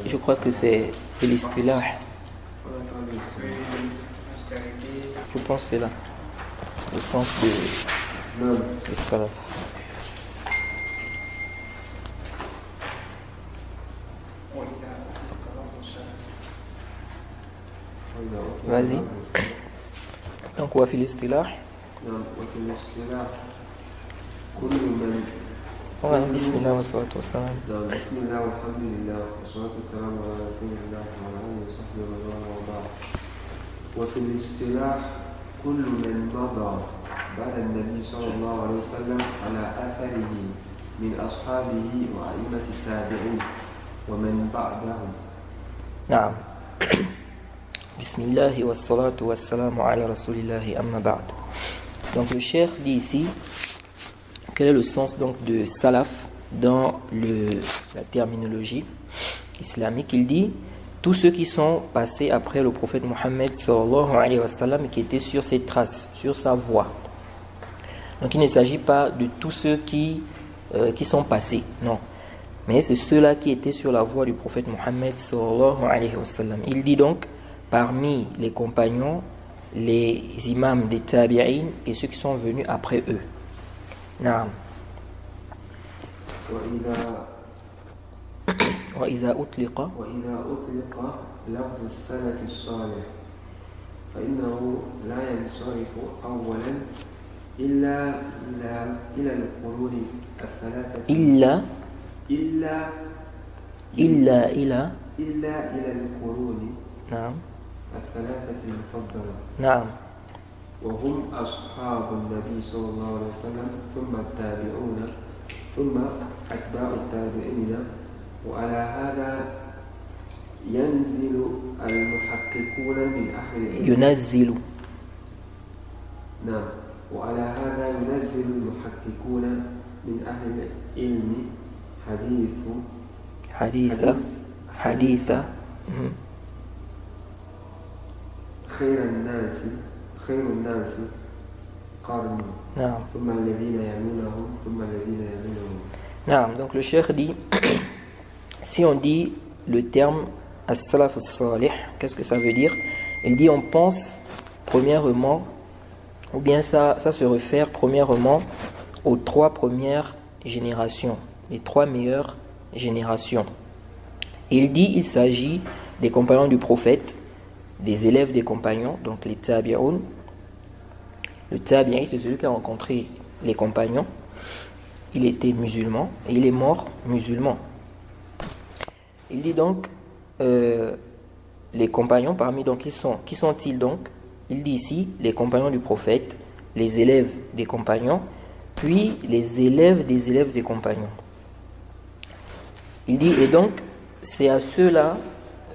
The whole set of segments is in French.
Je crois que c'est l'istilah. Je pense que c'est là le sens de salaf. Vas-y. Donc, wa fi l'istilah. Bismillah wa salatu wa salam. Bismillah walhamdulillah wa salatu wa salam ala rasulillah wa ala alihi wa sahbihi wa ba'd. Wa fi al-istilah kullu man mada ba'da an-nabi sallallahu alayhi wa sallam ala atharihi min ashabihi wa a'immati at-tabi'in wa man ba'dahum. Na'am. Bismillah wa salatu wa salam ala rasulillah amma ba'd. Donc le cheikh dit ici quel est le sens donc de salaf dans la terminologie islamique. Il dit tous ceux qui sont passés après le prophète Mohammed sallallahu alayhi wa sallam et qui étaient sur ses traces, sur sa voie. Donc il ne s'agit pas de tous ceux qui sont passés, non. Mais c'est ceux-là qui étaient sur la voie du prophète Mohammed sallallahu alayhi wa sallam. Il dit donc parmi les compagnons, les imams des tabi'in et ceux qui sont venus après eux. نعم وإذا أطلق لفظ السلف الصالح فإنه لا ينصرف أولا إلا إلى القرون الثلاثة إلا إلى القرون نعم الثلاثة المفضلة نعم وهم أصحاب النبي صلى الله عليه وسلم ثم التابعون ثم أتباع التابعين وعلى هذا ينزل المحققون من أهل العلم ينزل نعم وعلى هذا ينزل المحققون من أهل العلم حديث خير الناس قرني نعم ثم الذين يلونهم ثم الذين يلونهم. نعم. Donc le cheikh dit si on dit le terme as-salaf as-salih, qu'est-ce que ça veut dire? Il dit on pense premièrement, ou bien ça se réfère premièrement aux trois premières générations, les trois meilleures générations. Il dit il s'agit des compagnons du prophète, des élèves des compagnons, donc les tabi'un. Le tabi'i, c'est celui qui a rencontré les compagnons. Il était musulman et il est mort musulman. Il dit donc les compagnons parmi donc qui sont-ils donc? Il dit ici les compagnons du prophète, les élèves des compagnons, puis les élèves des compagnons. Il dit et donc c'est à ceux-là,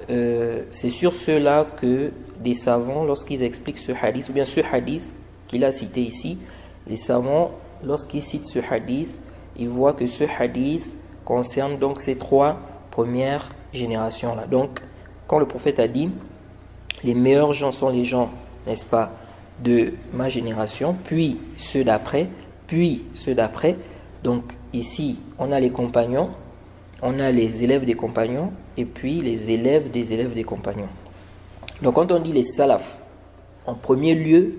c'est sur ceux-là que des savants, lorsqu'ils expliquent ce hadith, ou bien ce hadith qu'il a cité ici, les savants, lorsqu'ils citent ce hadith, ils voient que ce hadith concerne donc ces trois premières générations-là. Donc, quand le prophète a dit, les meilleurs gens sont les gens, n'est-ce pas, de ma génération, puis ceux d'après, donc ici, on a les compagnons, on a les élèves des compagnons, et puis les élèves des compagnons. Donc quand on dit les salafs, en premier lieu,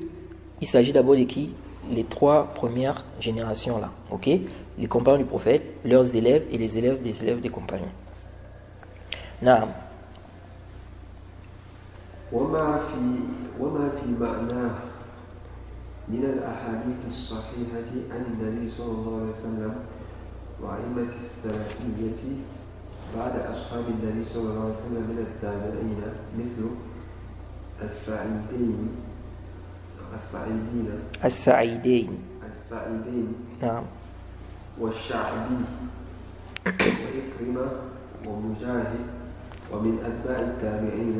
il s'agit d'abord de qui? Les trois premières générations là, ok? Les compagnons du prophète, leurs élèves et les élèves des compagnons. Naam. وما في معناه من الأحاديث الصحيحة عن النبي صلى الله عليه وسلم وأئمة السلفية بعد أصحاب النبي صلى الله عليه وسلم من التابعين مثل السعيدين نعم والشعبي وإكرمة ومجاهد ومن أتباع التابعين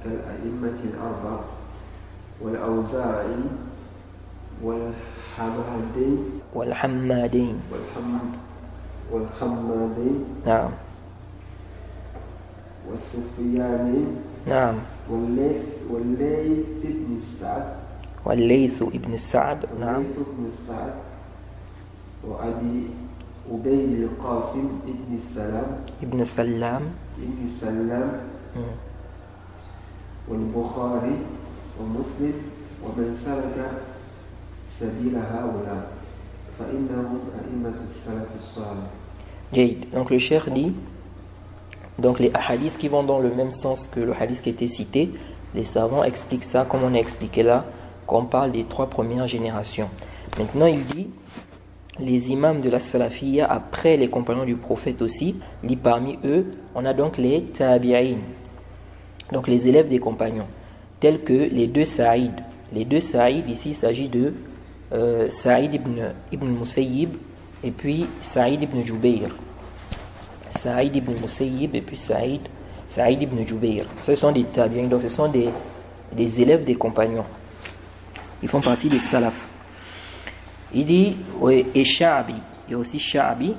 كالأئمة الأربعة والأوزاعي والحمادين نعم والسفياني نعم والليث بن سعد نعم وأبي أبي القاسم ابن سلام والبخاري ومسلم ومن سلك سبيل هؤلاء فإنهم أئمة السلف الصالح. Jade. Donc le cheikh dit, donc les hadiths qui vont dans le même sens que le hadith qui était cité, les savants expliquent ça comme on a expliqué là, quand on parle des 3 premières générations. Maintenant il dit, les imams de la salafiyya après les compagnons du prophète aussi, il dit parmi eux, on a donc les tabi'in, donc les élèves des compagnons, tels que les 2 Saïd. Les 2 Saïd, ici il s'agit de Saïd ibn Musayyib et puis Saïd ibn Jubayr. Saïd ibn Musayyib et puis Saïd ibn Jubayr. Ce sont des tabi'in, donc ce sont des élèves des compagnons. Ils font partie des salaf. Il dit, ouais, et Sha'bi, il y a aussi Sha'bi,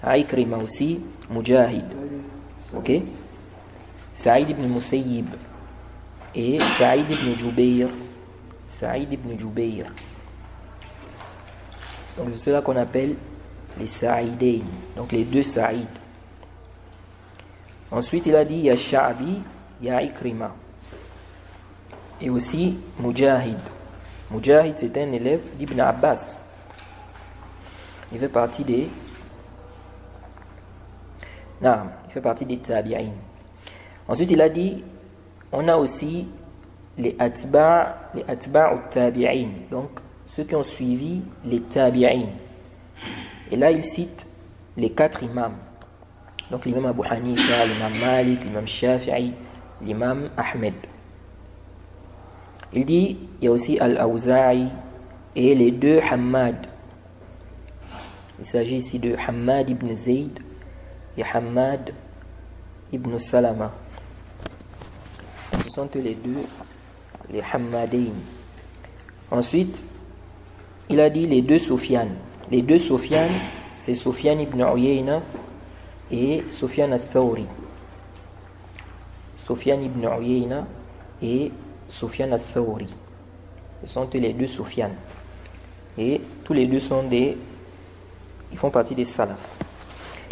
Ikrima aussi, Mujahid, ok, Saïd ibn Musayyib et Saïd ibn Jubayr. Donc c'est cela qu'on appelle les Saïdain, donc les 2 Saïd. Ensuite il a dit, il y a Sha'bi, il y a Ikrima et aussi Mujahid. Mujahid, c'est un élève d'Ibn Abbas. Il fait partie des tabi'in. Ensuite, il a dit, on a aussi les atba' tabi'in, donc ceux qui ont suivi les tabi'in. Et là, il cite les 4 imams. Donc l'imam Abu Hanifa, l'imam Malik, l'imam Shafi'i, l'imam Ahmed. Il dit, il y a aussi Al-Awza'i et les 2 Hammad. Il s'agit ici de Hammad ibn Zayd et Hammad ibn Salama. Ce sont les 2, les Hammadain. Ensuite, il a dit les 2 Sufyan. Les 2 Sufyan, c'est Sufyan ibn Uyayna et Sufyan al-Thawri. Sufyan ibn Uyayna et Sufyan al-Thawri. Ce sont les 2 Sufyan. Et tous les 2 sont ils font partie des salaf.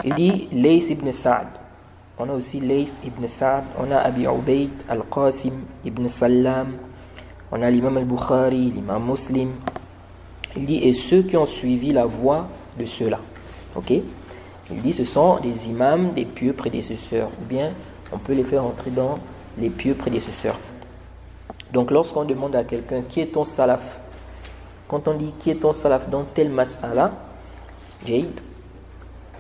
Il dit Layth ibn Sa'd. On a aussi Layth ibn Sa'd. On a Abi Ubayd al-Qasim ibn Sallam. On a l'imam al-Bukhari, l'imam Muslim. Il dit, et ceux qui ont suivi la voie de ceux-là. Ok? Il dit, ce sont des imams, des pieux prédécesseurs. Ou bien, on peut les faire entrer dans les pieux prédécesseurs. Donc lorsqu'on demande à quelqu'un qui est ton salaf, quand on dit qui est ton salaf dans tel mas'ala, Jade,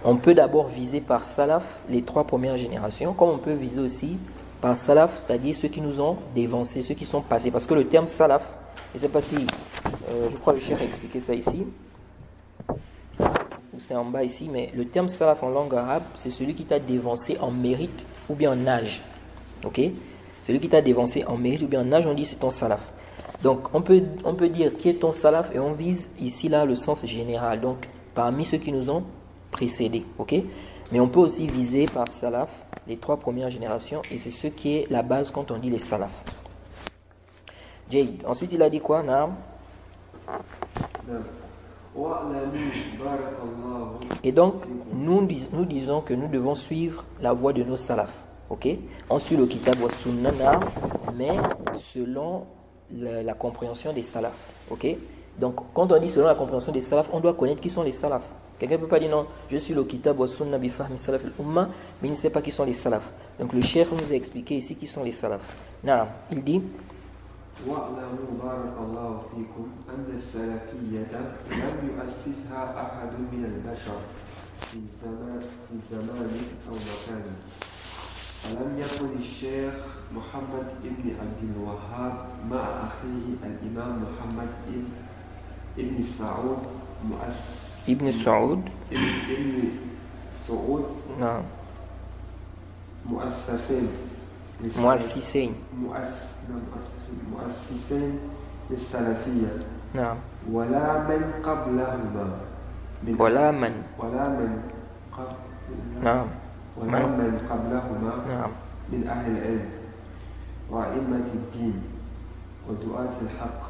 on peut d'abord viser par salaf les 3 premières générations, comme on peut viser aussi par salaf, c'est-à-dire ceux qui nous ont dévancés, ceux qui sont passés. Parce que le terme salaf, je ne sais pas si, je crois que le cheikh a expliqué ça ici, ou c'est en bas ici, mais le terme salaf en langue arabe, c'est celui qui t'a dévancé en mérite ou bien en âge. Ok? Celui qui t'a dévancé en mérite ou bien en âge, on dit c'est ton salaf. Donc on peut dire qui est ton salaf et on vise ici là le sens général. Donc parmi ceux qui nous ont précédés. Ok? Mais on peut aussi viser par salaf les 3 premières générations et c'est ce qui est la base quand on dit les salaf. Jade. Ensuite il a dit quoi? Naam. Et donc nous disons que nous devons suivre la voie de nos salafs. Ok? On suit le kitab wa sunna, mais selon la compréhension des salafs. Ok? Donc quand on dit selon la compréhension des salafs, on doit connaître qui sont les salafs. Quelqu'un ne peut pas dire non, je suis le kitab wa sunna bi fahmi salaf al-umma, mais il ne sait pas qui sont les salafs. Donc le cheikh nous a expliqué ici qui sont les salafs. Naam. Il dit واعلموا بارك الله فيكم أن السلفية لم يؤسسها أحد من البشر في زمان أو مكان. ألم يكن الشيخ محمد ابن عبد الوهاب مع أخيه الإمام محمد ابن سعود ابن سعود نعم مؤسسين للسلفية نعم ولا من قبلهما ولا من قبلهما نعم من أهل العلم وأئمة الدين ودعاة الحق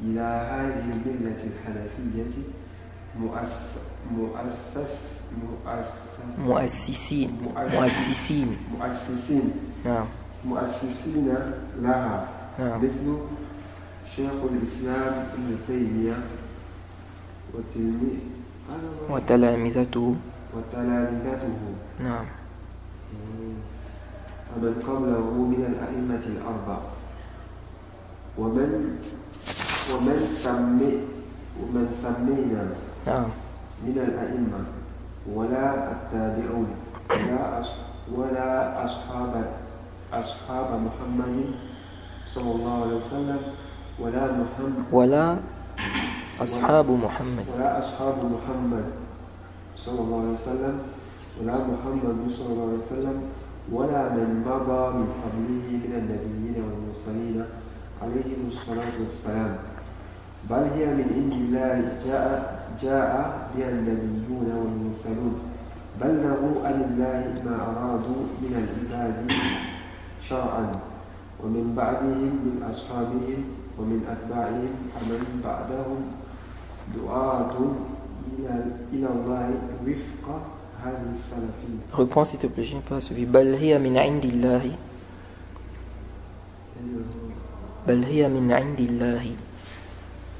إلى هذه الملة الحنفية مؤسسين لها مثل شيخ الإسلام ابن تيمية وتلامذته نعم ومن قبله من الأئمة الأربعة ومن سمينا نعم من الأئمة ولا التابعون ولا أصحاب محمد صلى الله عليه وسلم ولا أصحاب محمد صلى الله عليه وسلم ولا محمد صلى الله عليه وسلم ولا من مضى من قبله من النبيين والمرسلين عليهم الصلاة والسلام بل هي من عند الله جاء بها النبيون والمرسلون بلغوا عن الله ما أرادوا من العباد شرعا ومن بعدهم من أصحابهم ومن أتباعهم ومن بعدهم دعاة إلى الله وفق هذه السلفية. Reprends s'il te plaît, je n'ai pas suivi. بل هي من عند الله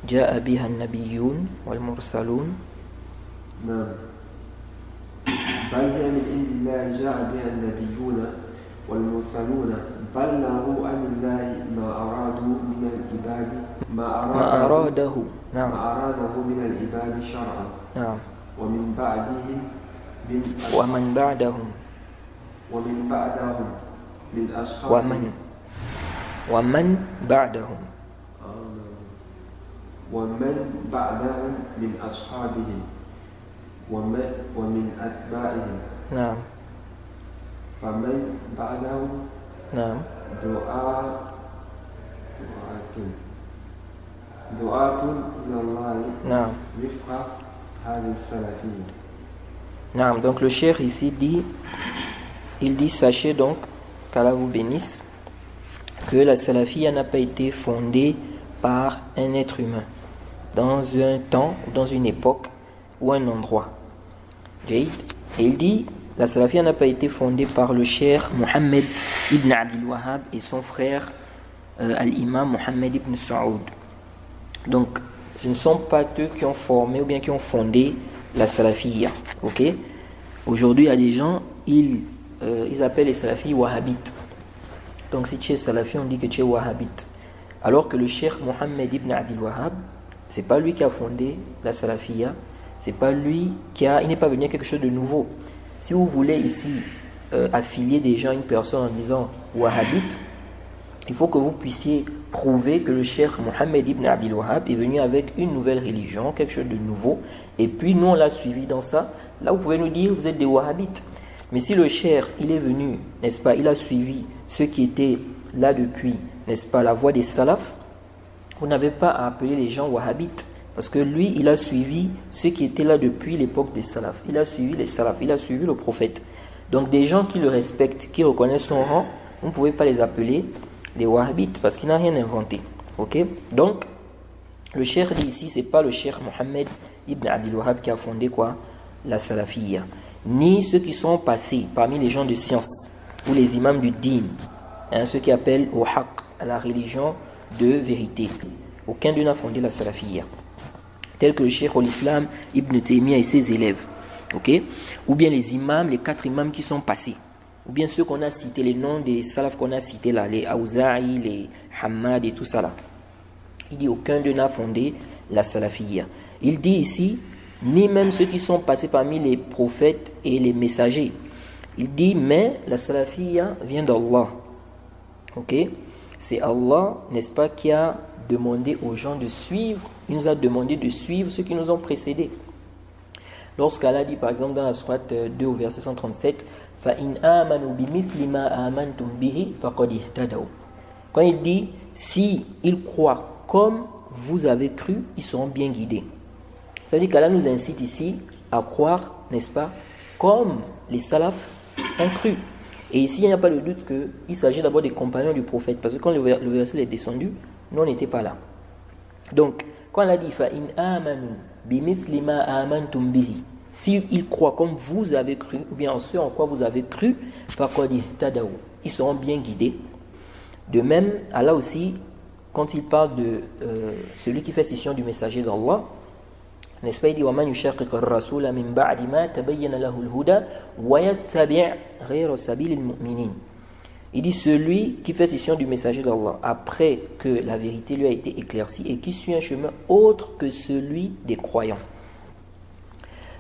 جاء بها النبيون والمرسلون. نعم. بل هي من عند الله جاء بها النبيون والمرسلون بلغوا عن الله ما أرادوا من العباد ما أراده من العباد شرعا. نعم. ومن بعدهم من أصحابهم ومن بعدهم من أصحابهم ومن أتباعهم. نعم. فمن بعدهم نعم دعاة إلى الله نعم وفق هذه السلفية. نعم. Donc le cheikh ici dit, sachez donc qu'Allah vous bénisse, que la salafia n'a pas été fondée par un être humain dans un temps, dans une époque ou un endroit. Et il dit, la salafia n'a pas été fondée par le cheikh Mohammed ibn Abdul Wahhab et son frère al-imam Mohammed ibn Saoud. Donc ce ne sont pas eux qui ont formé ou bien qui ont fondé la salafia. Ok? Aujourd'hui il y a des gens, ils appellent les salafis wahhabites. Donc si tu es salafi, on dit que tu es wahhabite. Alors que le cheikh Mohammed ibn Abdul Wahhab, c'est pas lui qui a fondé la salafia, c'est pas lui il n'est pas venu à quelque chose de nouveau. Si vous voulez ici affilier des gens à une personne en disant wahhabite, il faut que vous puissiez prouver que le cheikh Mohammed ibn Abdul Wahhab est venu avec une nouvelle religion, quelque chose de nouveau, et puis nous on l'a suivi dans ça. Là vous pouvez nous dire vous êtes des wahhabites. Mais si le cheikh il est venu, n'est-ce pas, il a suivi ceux qui étaient là depuis, n'est-ce pas, la voie des salafs, vous n'avez pas à appeler les gens wahhabites. Parce que lui, il a suivi ceux qui étaient là depuis l'époque des salafs. Il a suivi les salafs, il a suivi le prophète. Donc des gens qui le respectent, qui reconnaissent son rang, vous ne pouvez pas les appeler les wahhabites parce qu'il n'a rien inventé. Ok? Donc, le cheikh dit ici, ce n'est pas le cheikh Mohammed ibn Abdul Wahhab qui a fondé quoi? La salafiyya. Ni ceux qui sont passés parmi les gens de science ou les imams du din, ceux qui appellent au haqq, à la religion de vérité. Aucun d'eux n'a fondé la salafiyya. Tel que le cheikh al-Islam Ibn Taymiyyah et ses élèves, ok? Ou bien les imams, les 4 imams qui sont passés, ou bien ceux qu'on a cités, les noms des salafs qu'on a cités là, les Awza'i, les Hammad et tout ça là. Il dit aucun d'eux n'a fondé la salafiyya. Il dit ici, ni même ceux qui sont passés parmi les prophètes et les messagers. Il dit, mais la salafiyya vient d'Allah, ok? C'est Allah, n'est-ce pas, qui a demandé aux gens de suivre. Il nous a demandé de suivre ceux qui nous ont précédés. Lorsqu'Allah dit par exemple dans la sourate 2 au verset 137, فَإِنْ آمَنُوا بِمِثْلِ مَا آمَنْتُمْ بِهِ فَقَدْ اهْتَدَوْا. Quand il dit, si ils croient comme vous avez cru, ils seront bien guidés. Ça veut dire qu'Allah nous incite ici à croire, n'est-ce pas, comme les salafs ont cru. Et ici, il n'y a pas de doute qu'il s'agit d'abord des compagnons du prophète. Parce que quand le verset est descendu, nous, on n'était pas là. Donc, quand on a dit فَإِنْ آمَنُوا بِمِثْلِ مَا آمَنْتُمْ بِهِ, s'ils croient comme vous avez cru, ou bien en ce en quoi vous avez cru, فَقَدْ اهْتَدَوْا, ils seront bien guidés. De même, Allah aussi, quand il parle de celui qui fait scission du messager d'Allah, n'est-ce pas, il dit وَمَنْ يُشَاقِقَ الرَّسُولَ مِنْ بَعْدِ مَا تَبَيَّنَ لَهُ الْهُدَى وَيَتَّبِعْ غَيْرَ سَبِيلِ الْمُؤْمِنِينَ. Il dit celui qui fait scission du messager d'Allah après que la vérité lui a été éclaircie et qui suit un chemin autre que celui des croyants.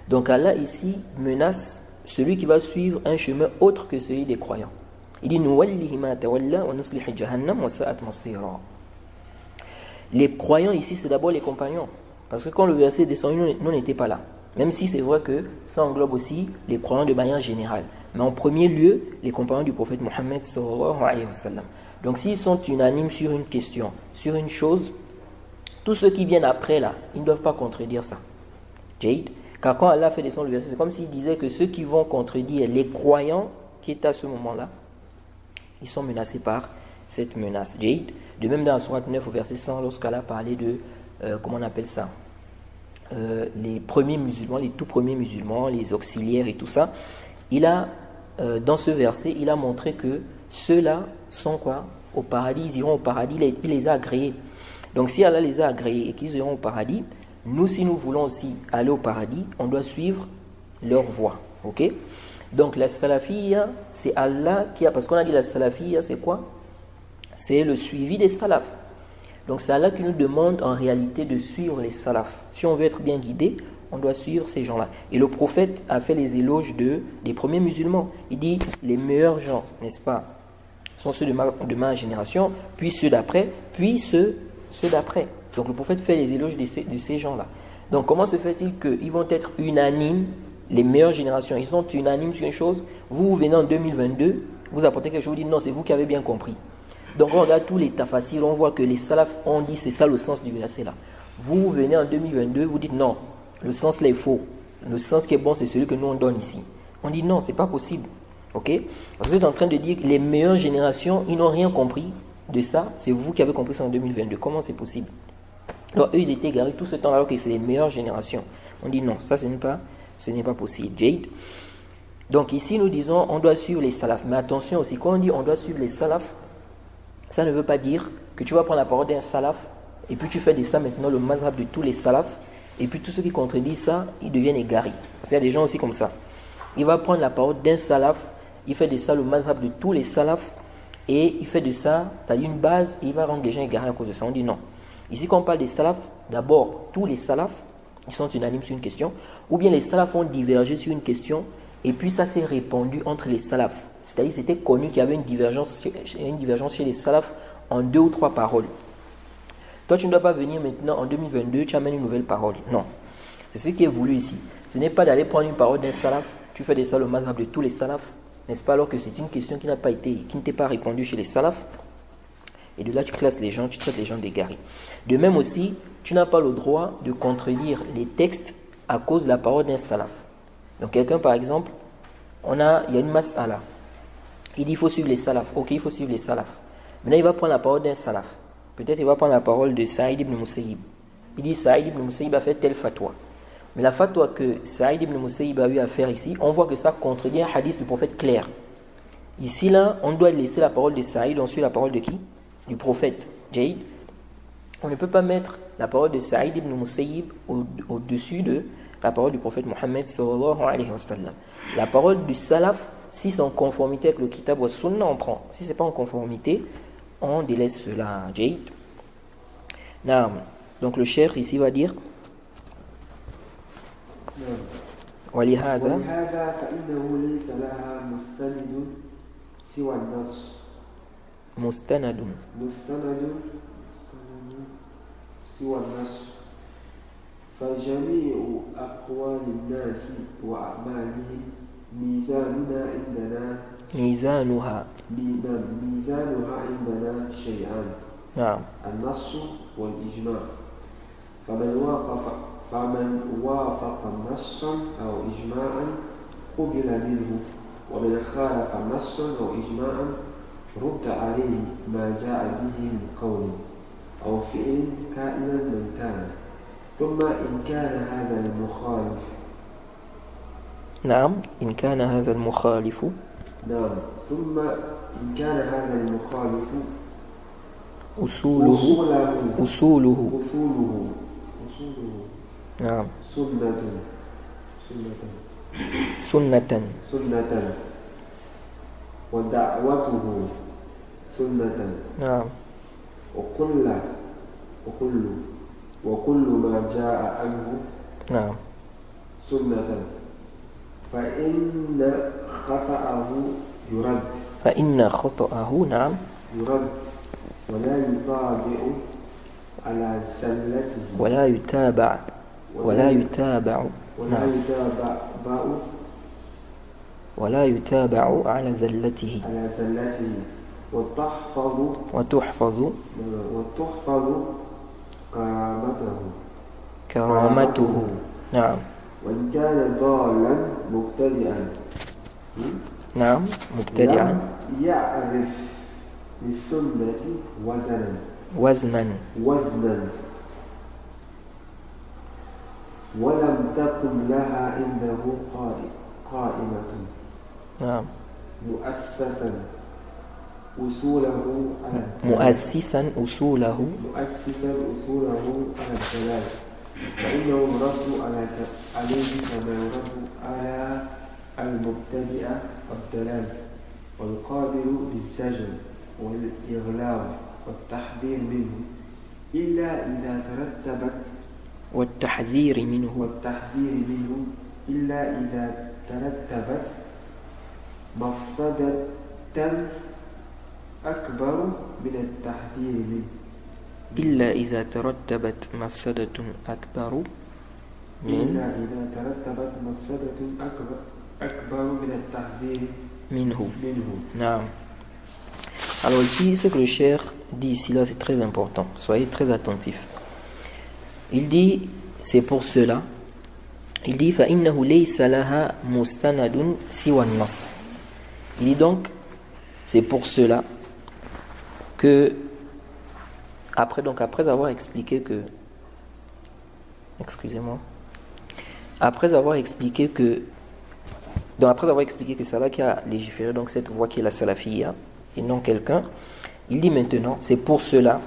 Donc Allah ici menace celui qui va suivre un chemin autre que celui des croyants. Il dit نُوَلِّهِ مَا تَوَلَّى وَنُصْلِحِ جَهَنَّمَ وَسَاءَتْ مَصِيرًا. Les croyants ici, c'est d'abord les compagnons. Parce que quand le verset est descendu, nous n'étions pas là. Même si c'est vrai que ça englobe aussi les croyants de manière générale. Mais en premier lieu, les compagnons du prophète Mohammed sallallahu alayhi wa sallam. Donc s'ils sont unanimes sur une question, sur une chose, tous ceux qui viennent après là, ils ne doivent pas contredire ça. Jade. Car quand Allah fait descendre le verset, c'est comme s'il disait que ceux qui vont contredire les croyants qui étaient à ce moment-là, ils sont menacés par cette menace. Jade. De même dans la sourate 9 au verset 100, lorsqu'Allah parlait de, comment on appelle ça, les premiers musulmans, les tout premiers musulmans, les auxiliaires et tout ça, il a, dans ce verset, il a montré que ceux-là sont quoi? Au paradis, ils iront au paradis, il les a agréés. Donc si Allah les a agréés et qu'ils iront au paradis, nous, si nous voulons aussi aller au paradis, on doit suivre leur voie. Ok? Donc la salafiyya, c'est Allah qui a, parce qu'on a dit la salafiyya, c'est quoi? C'est le suivi des salafs. Donc c'est Allah qui nous demande en réalité de suivre les salafs. Si on veut être bien guidé, on doit suivre ces gens-là. Et le prophète a fait les éloges des premiers musulmans. Il dit, les meilleurs gens, n'est-ce pas, sont ceux de ma génération, puis ceux d'après, puis ceux d'après. Donc le prophète fait les éloges de ces gens-là. Donc comment se fait-il qu'ils vont être unanimes, les meilleures générations, ils sont unanimes sur une chose, vous venez en 2022, vous apportez quelque chose, vous dites non, c'est vous qui avez bien compris. Donc on regarde tous les tafassirs, on voit que les salafs ont dit c'est ça le sens du verset là. Vous venez en 2022, vous dites non, le sens là est faux. Le sens qui est bon c'est celui que nous on donne ici. On dit non, c'est pas possible. Ok? Parce que vous êtes en train de dire que les meilleures générations, ils n'ont rien compris de ça. C'est vous qui avez compris ça en 2022. Comment c'est possible? Donc eux ils étaient égarés tout ce temps alors que c'est les meilleures générations. On dit non, ça ce n'est pas possible. Jade. Donc ici nous disons on doit suivre les salafs. Mais attention aussi, quand on dit on doit suivre les salafs, ça ne veut pas dire que tu vas prendre la parole d'un salaf et puis tu fais de ça maintenant le mazhab de tous les salafs et puis tous ceux qui contredisent ça, ils deviennent égarés. Parce qu'il y a des gens aussi comme ça. Il va prendre la parole d'un salaf, il fait de ça le mazhab de tous les salafs et il fait de ça, c'est-à-dire une base et il va rendre les gens égarés à cause de ça. On dit non. Ici quand on parle des salafs, d'abord tous les salafs, ils sont unanimes sur une question ou bien les salafs ont divergé sur une question et puis ça s'est répandu entre les salafs. C'est-à-dire c'était connu qu'il y avait une divergence chez les salafs en 2 ou 3 paroles. Toi, tu ne dois pas venir maintenant en 2022, tu amènes une nouvelle parole. Non. C'est ce qui est voulu ici. Ce n'est pas d'aller prendre une parole d'un salaf, tu fais de ça le mazhab de tous les salafs, n'est-ce pas, alors que c'est une question qui n'était pas répondue chez les salafs. Et de là, tu classes les gens, tu traites les gens d'égarés. De même aussi, tu n'as pas le droit de contredire les textes à cause de la parole d'un salaf. Donc quelqu'un, par exemple, il y a une mas'ala. Il dit il faut suivre les salafs. Ok, il faut suivre les salafs. Maintenant, il va prendre la parole d'un salaf. Peut-être il va prendre la parole de Saïd ibn Musayyib. Il dit Saïd ibn Musayyib a fait tel fatwa. Mais la fatwa que Saïd ibn Musayyib a eu à faire ici, on voit que ça contredit un hadith du prophète clair. Ici, là, on doit laisser la parole de Saïd, on suit la parole de qui? Du prophète. Jade. On ne peut pas mettre la parole de Saïd ibn Musayyib au-dessus de la parole du prophète Mohammed sallallahu alayhi wa sallam. La parole du salaf, si c'est en conformité avec le kitab wa sunna, on prend. Si ce n'est pas en conformité, on délaisse cela. Jade. Donc le cheikh ici va dire ولهذا فإنه ليس لها مستند سوى النص فجميع أقوال الناس وأعمالهم ميزانها عندنا شيئان. نعم. النص والإجماع. فمن وافق نصا أو إجماعا قبل منه ومن خالف نصا أو إجماعا رد عليه ما جاء به من قوله أو فعل كائنا من كان ثم إن كان هذا المخالف نعم إن كان هذا المخالف نعم ثم إن كان هذا المخالف أصوله نعم سنة ودعوته سنة نعم وكل ما جاء عنه نعم سنة فإن خطأه نعم يرد ولا يتابع على زلته وتحفظ كرامته نعم وإن كان ضالا مبتدئا نعم مبتدعا يعرف للسنة وزنا ولم تكن لها عنده قائمة نعم مؤسسا أصوله على الدلال فإنه يرد عليه كما يرد على المبتدئ الدلال والقابل بالزجر والإغلاق والتحذير منه إلا إذا ترتبت والتحذير منه إلا إذا ترتبت مفسدة أكبر من التحذير منه إلا إذا ترتبت مفسدة أكبر من التحذير منه. Non. Alors ici, ce que le cheikh dit ici là, c'est très important. Soyez très attentifs. Il dit, c'est pour cela. Il dit, فَإِنَّهُ لَيْسَ لَهَا مُسْتَنَدٌ سِوَى النَّص. Il dit donc, c'est pour cela que après avoir expliqué que, excusez-moi, après avoir expliqué que c'est Allah qui a légiféré donc cette voie qui est la salafiyya et non quelqu'un, il dit maintenant, c'est pour cela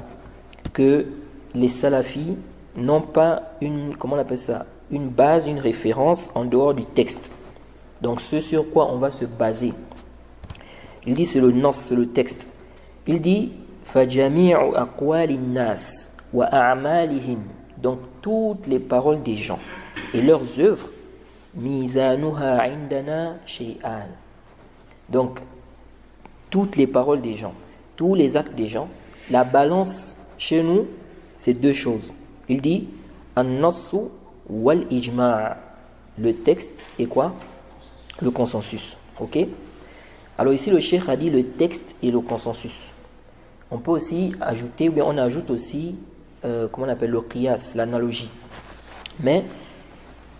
que les salafis n'ont pas une, comment on appelle ça, une base, une référence en dehors du texte. Donc ce sur quoi on va se baser. Il dit c'est le nas, c'est le texte. Il dit فَجَمِيعُ أَقْوَالِ النَّاسِ وَأَعْمَالِهِمْ. Donc toutes les paroles des gens et leurs œuvres, مِيزَانُهَا عِنْدَنَا شَيْئًا. Donc toutes les paroles des gens, tous les actes des gens, la balance chez nous, c'est deux choses. Il dit an-nassu wal-ijma'. Le texte et quoi? Le consensus. Ok? Alors ici le cheikh a dit le texte et le consensus. On peut aussi ajouter, ou bien on ajoute aussi, comment on appelle le qiyas, l'analogie. Mais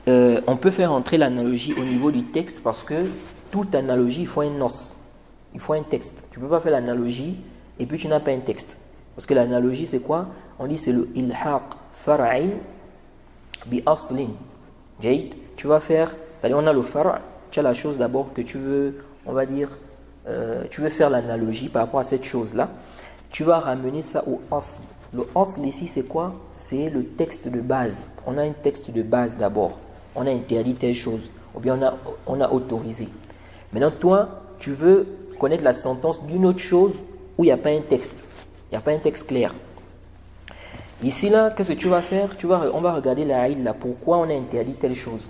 on peut faire entrer l'analogie au niveau du texte parce que toute analogie, il faut un nos, il faut un texte. Tu ne peux pas faire l'analogie et puis tu n'as pas un texte. Parce que l'analogie c'est quoi? On dit c'est le ilhaq far'in bi aslin. Tu vas faire, c'est-à-dire on a le far', tu as la chose d'abord que tu veux, on va dire, tu veux faire l'analogie par rapport à cette chose-là. Tu vas ramener ça au asl. Le asl ici c'est quoi? C'est le texte de base. On a un texte de base d'abord. On a interdit telle chose. Ou bien on a autorisé. Maintenant toi, tu veux connaître la sentence d'une autre chose où il n'y a pas un texte. Il n'y a pas un texte clair. Ici là, qu'est-ce que tu vas faire? On va regarder la illa. Pourquoi on a interdit telle chose?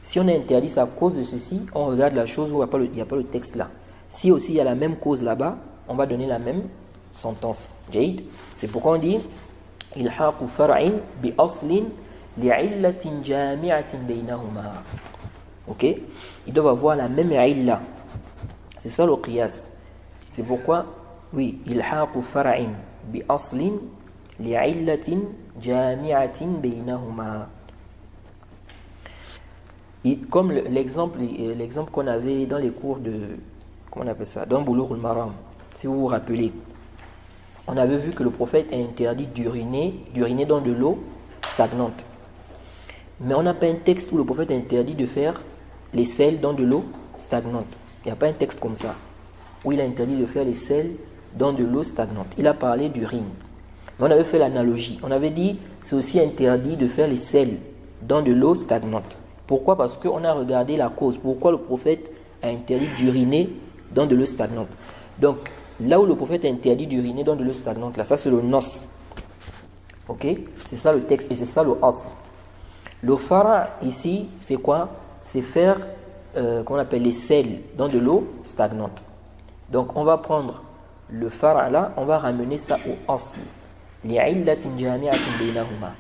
Si on a interdit ça à cause de ceci, on regarde la chose où il n'y a pas le texte là. Si aussi il y a la même cause là-bas, on va donner la même sentence. Jade. C'est pourquoi on dit ilhaqu far'in bi aslin li'illatin jami'atin baynahuma. Ok? Ils doivent avoir la même illa. C'est ça le qiyas. C'est pourquoi, oui, ilhaqu far'in bi aslin li'illatin jami'atin baynahuma. Comme l'exemple qu'on avait dans les cours de, comment on appelle ça, dans Boulough al-Maram, si vous vous rappelez, on avait vu que le prophète a interdit d'uriner dans de l'eau stagnante. Mais on n'a pas un texte où le prophète a interdit de faire les selles dans de l'eau stagnante. Il n'y a pas un texte comme ça, où il a interdit de faire les selles dans de l'eau stagnante. Il a parlé d'urine. Mais on avait fait l'analogie. On avait dit c'est aussi interdit de faire les selles dans de l'eau stagnante. Pourquoi? Parce qu'on a regardé la cause. Pourquoi le prophète a interdit d'uriner dans de l'eau stagnante. Donc, là où le prophète a interdit d'uriner dans de l'eau stagnante, là, ça c'est le nos. Ok? C'est ça le texte et c'est ça le as. Le fara ici, c'est quoi? C'est faire, qu'on appelle les selles dans de l'eau stagnante. Donc, on va prendre le fara là, on va ramener ça au as. Li'illatin jami'atin baynahuma.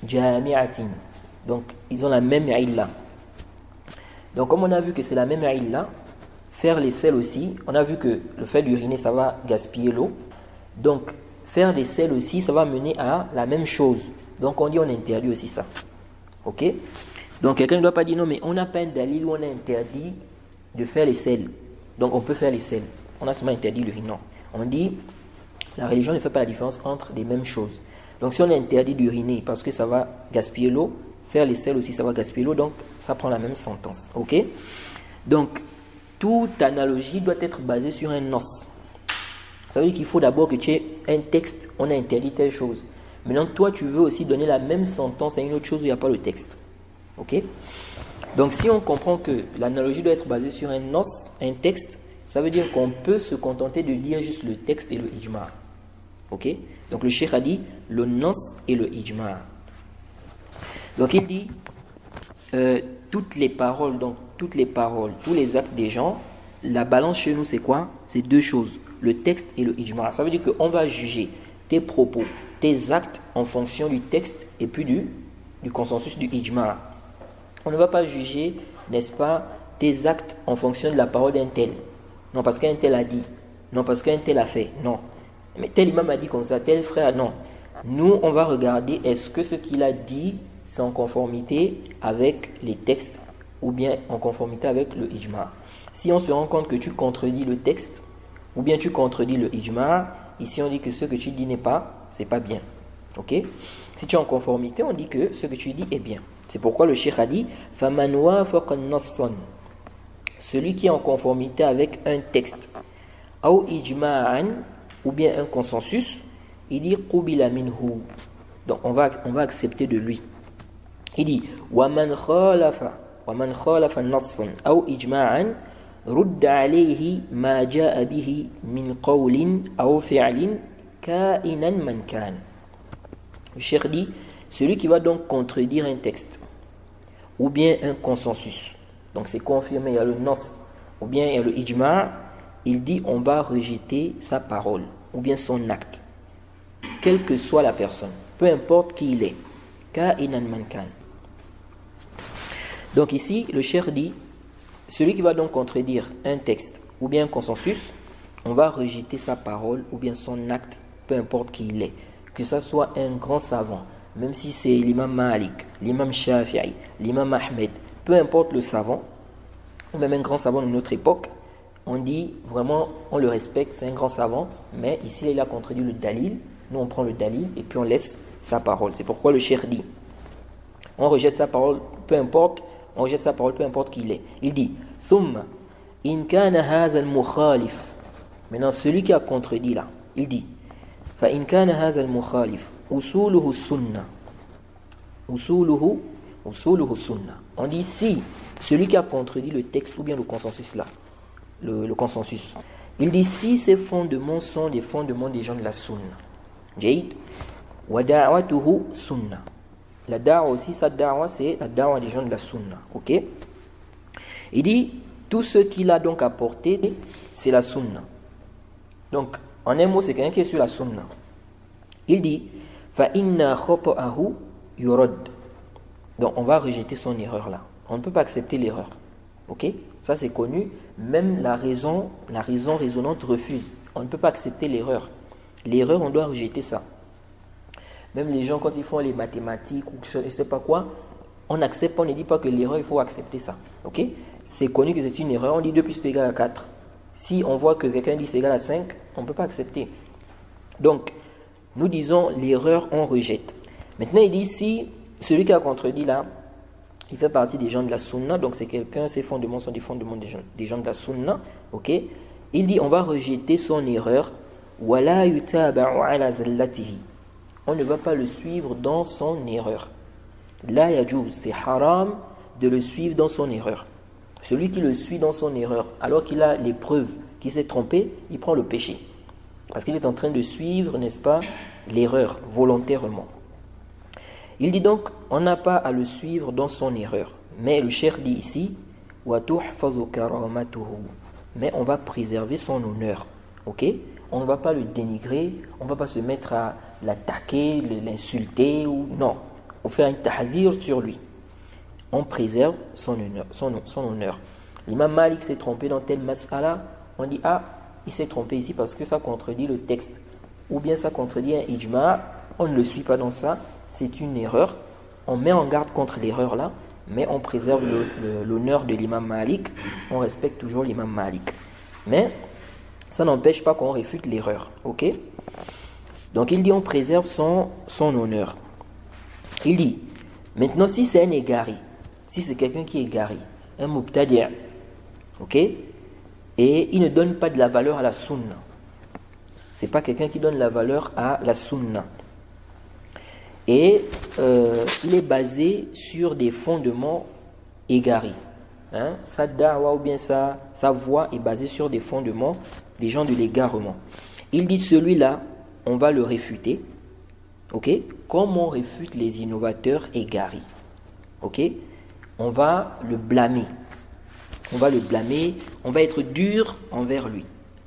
Jami'atin. Donc, ils ont la même illa. Donc, comme on a vu que c'est la même illa, faire les selles aussi, on a vu que le fait d'uriner, ça va gaspiller l'eau. Donc, faire des selles aussi, ça va mener à la même chose. Donc, on dit on interdit aussi ça. Ok? Donc, quelqu'un ne doit pas dire non, mais on n'a pas un dalil où on a interdit de faire les selles. Donc, on peut faire les selles. On a seulement interdit l'urine. Non. On dit, la religion ne fait pas la différence entre les mêmes choses. Donc, si on a interdit d'uriner parce que ça va gaspiller l'eau, faire les selles aussi, ça va gaspiller l'eau. Donc, ça prend la même sentence. Ok? Donc, toute analogie doit être basée sur un os. Ça veut dire qu'il faut d'abord que tu aies un texte, on a interdit telle chose. Maintenant, toi, tu veux aussi donner la même sentence à une autre chose où il n'y a pas le texte. Ok? Donc, si on comprend que l'analogie doit être basée sur un os, un texte, ça veut dire qu'on peut se contenter de dire juste le texte et le ijma. Ok? Donc, le cheikh a dit le nos et le ijma. Donc, il dit toutes les paroles, tous les actes des gens, la balance chez nous, c'est quoi? C'est deux choses, le texte et le ijma. Ça veut dire qu'on va juger tes propos, tes actes en fonction du texte et puis du consensus du ijma. On ne va pas juger, n'est-ce pas, tes actes en fonction de la parole d'un tel. Non, parce qu'un tel a dit. Non, parce qu'un tel a fait. Non. Mais tel imam a dit comme ça, tel frère, non. Nous, on va regarder, est-ce que ce qu'il a dit, c'est en conformité avec les textes ou bien en conformité avec le ijma. Si on se rend compte que tu contredis le texte ou bien tu contredis le ijma, ici on dit que ce que tu dis n'est pas, c'est pas bien. Ok? Si tu es en conformité, on dit que ce que tu dis est bien. C'est pourquoi le cheikh a dit فَمَنْ وَافَقَ النَّصًّا, celui qui est en conformité avec un texte, أَوْ إِجْمَاعًا, ou bien un consensus, il dit قُبِلَ مِنْهُ, donc on va accepter de lui. Il dit وَمَنْ خَالَفَ نَصًّا أَوْ إِجْمَاعًا رُدَّ عَلَيْهِ مَا جَاءَ بِهِ مِنْ قَوْلٍ أَوْ فِعْلٍ كَائِنًا مَنْ كَانَ. Le cheikh dit, celui qui va donc contredire un texte ou bien un consensus, donc c'est confirmé, il y a le nos ou bien il y a le ijma', il dit on va rejeter sa parole ou bien son acte, quelle que soit la personne, peu importe qui il est. Ka'inan man kan. Donc ici, le cheikh dit, celui qui va donc contredire un texte ou bien un consensus, on va rejeter sa parole ou bien son acte, peu importe qui il est. Que ça soit un grand savant, même si c'est l'imam Malik, l'imam Shafi'i, l'imam Ahmed, peu importe le savant, ou même un grand savant de notre époque, on dit vraiment, on le respecte, c'est un grand savant, mais ici il a contredit le dalil, nous on prend le dalil et puis on laisse sa parole. C'est pourquoi le cheikh dit, on rejette sa parole, peu importe, on rejette sa parole, peu importe qui il est. Il dit, thumma in kana hadha al-mukhalif. Maintenant, celui qui a contredit là, il dit, fa in kana hadha al-mukhalif, usuluhu sunnah. Usuluhu sunnah. On dit si celui qui a contredit le texte ou bien le consensus là, le consensus, il dit si ces fondements sont des fondements des gens de la sunna. Jaïd. Wa da'watuhu sunnah. La da'wa aussi, sa da'wa, c'est la da'wa des gens de la sunna. Ok? Il dit, tout ce qu'il a donc apporté, c'est la sunna. Donc, en un mot, c'est quelqu'un qui est sur la sunna. Il dit, fa inna khata'ahu yurad. Donc, on va rejeter son erreur là. On ne peut pas accepter l'erreur. Ok? Ça, c'est connu. Même la raison raisonnante refuse. On ne peut pas accepter l'erreur. L'erreur, on doit rejeter ça. Même les gens, quand ils font les mathématiques ou je ne sais pas quoi, on accepte, on ne dit pas que l'erreur, il faut accepter ça. Ok? C'est connu que c'est une erreur. On dit 2 plus 2 égale à 4. Si on voit que quelqu'un dit c'est égal à 5, on ne peut pas accepter. Donc, nous disons l'erreur, on rejette. Maintenant, il dit si celui qui a contredit là, il fait partie des gens de la sunna, donc c'est quelqu'un, ses fondements sont des fondements des gens de la sunna, ok? Il dit on va rejeter son erreur, wala yutaba'u ala zallatihi. On ne va pas le suivre dans son erreur. La yajuz, c'est haram de le suivre dans son erreur. Celui qui le suit dans son erreur, alors qu'il a les preuves qu'il s'est trompé, il prend le péché. Parce qu'il est en train de suivre, n'est-ce pas, l'erreur volontairement. Il dit donc, on n'a pas à le suivre dans son erreur. Mais le cheikh dit ici, mais on va préserver son honneur. Ok? On ne va pas le dénigrer, on ne va pas se mettre à l'attaquer, l'insulter, ou non. On fait un tahdir sur lui. On préserve son honneur. L'imam Malik s'est trompé dans tel mas'ala, on dit, ah, il s'est trompé ici parce que ça contredit le texte. Ou bien ça contredit un ijma, on ne le suit pas dans ça, c'est une erreur. On met en garde contre l'erreur là, mais on préserve l'honneur de l'imam Malik, on respecte toujours l'imam Malik. Mais ça n'empêche pas qu'on réfute l'erreur, ok? Donc il dit on préserve son honneur. Il dit, maintenant si c'est un égaré, si c'est quelqu'un qui est égaré, un mubtadi', ok? Et il ne donne pas de la valeur à la sunna. C'est pas quelqu'un qui donne la valeur à la sunna. Et il est basé sur des fondements égarés. Hein? Sa da'wa ou bien sa voix est basée sur des fondements des gens de l'égarement. Il dit celui-là, on va le réfuter. Ok? Comme on réfute les innovateurs égarés. Ok? On va le blâmer. On va le blâmer, on va être dur envers lui.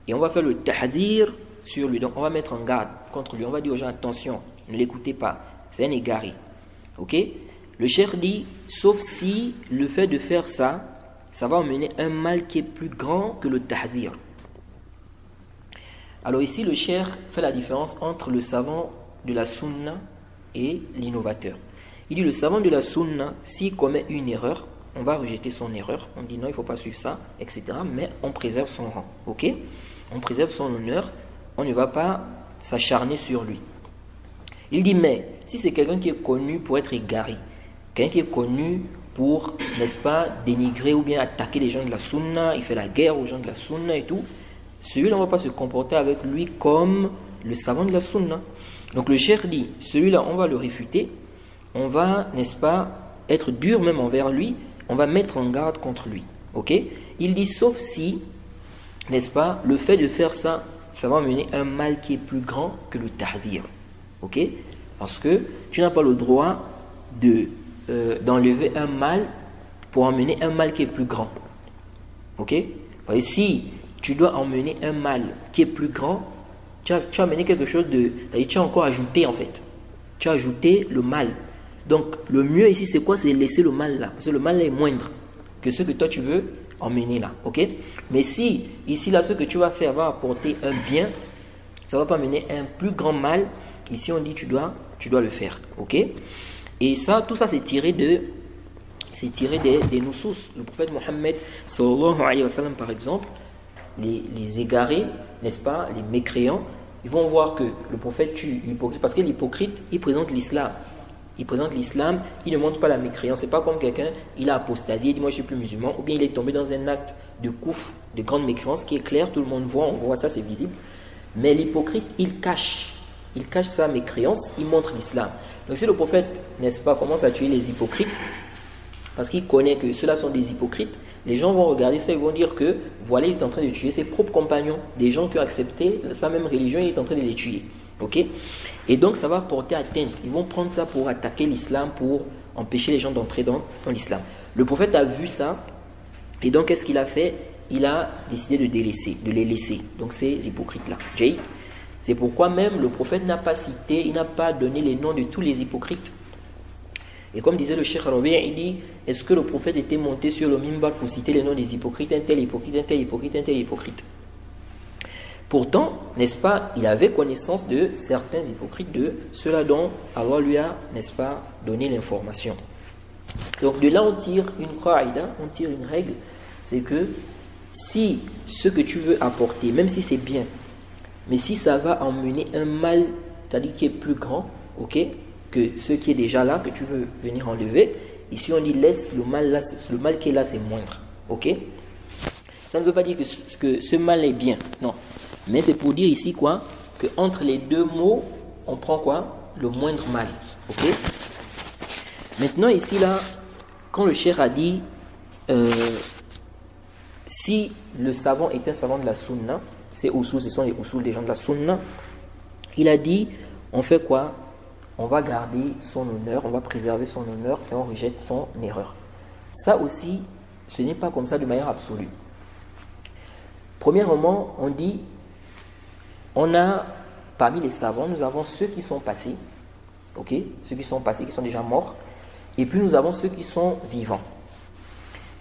Et on va faire le tahdir sur lui. Donc on va mettre en garde contre lui. On va dire aux gens, attention, ne l'écoutez pas. C'est un égaré. Ok? Le cheikh dit, sauf si le fait de faire ça, ça va emmener un mal qui est plus grand que le tahdir. Alors ici, le cheikh fait la différence entre le savant de la sunna et l'innovateur. Il dit, le savant de la sunna, s'il commet une erreur, on va rejeter son erreur, on dit non, il ne faut pas suivre ça, etc. Mais on préserve son rang, ok? On préserve son honneur, on ne va pas s'acharner sur lui. Il dit, mais si c'est quelqu'un qui est connu pour être égaré, quelqu'un qui est connu pour, n'est-ce pas, dénigrer ou bien attaquer les gens de la sunna, il fait la guerre aux gens de la sunna et tout, celui-là, on ne va pas se comporter avec lui comme le savant de la sunna. Donc le cheikh dit, celui-là, on va le réfuter, on va, n'est-ce pas, être dur même envers lui, on va mettre en garde contre lui. Ok? Il dit, sauf si, n'est-ce pas, le fait de faire ça, ça va mener un mal qui est plus grand que le tahdir. Ok? Parce que tu n'as pas le droit d'enlever un mal pour emmener un mal qui est plus grand. Ok? Et si tu dois emmener un mal qui est plus grand, tu as amené quelque chose de... Tu as encore ajouté en fait. Tu as ajouté le mal. Donc, le mieux ici, c'est quoi? C'est de laisser le mal là. Parce que le mal là est moindre que ce que toi, tu veux emmener là. Ok? Mais si, ici, là, ce que tu vas faire va apporter un bien, ça ne va pas amener un plus grand mal. Ici, on dit, tu dois le faire. Ok? Et ça, tout ça, c'est tiré des nusus. Le prophète Mohammed, sallallahu alayhi wa sallam, par exemple, les égarés, n'est-ce pas, les mécréants, ils vont voir que le prophète tue l'hypocrite. Parce que l'hypocrite, il présente l'islam. Il présente l'islam, il ne montre pas la mécréance. C'est pas comme quelqu'un, il a apostasié, il dit moi je suis plus musulman, ou bien il est tombé dans un acte de koufr, de grande mécréance qui est clair, tout le monde voit, on voit ça, c'est visible. Mais l'hypocrite, il cache sa mécréance, il montre l'islam. Donc si le prophète, n'est-ce pas, commence à tuer les hypocrites, parce qu'il connaît que ceux-là sont des hypocrites, les gens vont regarder ça, ils vont dire que voilà, il est en train de tuer ses propres compagnons, des gens qui ont accepté sa même religion, il est en train de les tuer. Ok? Et donc ça va porter atteinte. Ils vont prendre ça pour attaquer l'islam, pour empêcher les gens d'entrer dans l'islam. Le prophète a vu ça, et donc qu'est-ce qu'il a fait? Il a décidé de les laisser. Donc ces hypocrites-là. C'est pourquoi même le prophète n'a pas cité, il n'a pas donné les noms de tous les hypocrites. Et comme disait le Cheikh Rabi', il dit, est-ce que le prophète était monté sur le minbar pour citer les noms des hypocrites, un tel hypocrite, un tel hypocrite, un tel hypocrite? Pourtant, n'est-ce pas, il avait connaissance de certains hypocrites, de ceux-là dont Allah lui a, n'est-ce pas, donné l'information. Donc de là, on tire une qaïda, on tire une règle, c'est que si ce que tu veux apporter, même si c'est bien, Mais si ça va emmener un mal, c'est-à-dire qui est plus grand, ok, que ce qui est déjà là, que tu veux venir enlever, ici on dit laisse le mal là, le mal qui est là c'est moindre, ok. Ça ne veut pas dire que ce mal est bien, non. Mais c'est pour dire ici quoi, que entre les deux mots, on prend quoi, le moindre mal, ok. Maintenant ici là, quand le cheikh a dit si le savant est un savant de la sunna, c'est usul, ce sont les usul des gens de la sunna, il a dit on fait quoi, on va garder son honneur, on va préserver son honneur et on rejette son erreur. Ça aussi, ce n'est pas comme ça de manière absolue. Premièrement, on dit, on a parmi les savants, nous avons ceux qui sont passés, ok, ceux qui sont passés, qui sont déjà morts, et puis nous avons ceux qui sont vivants.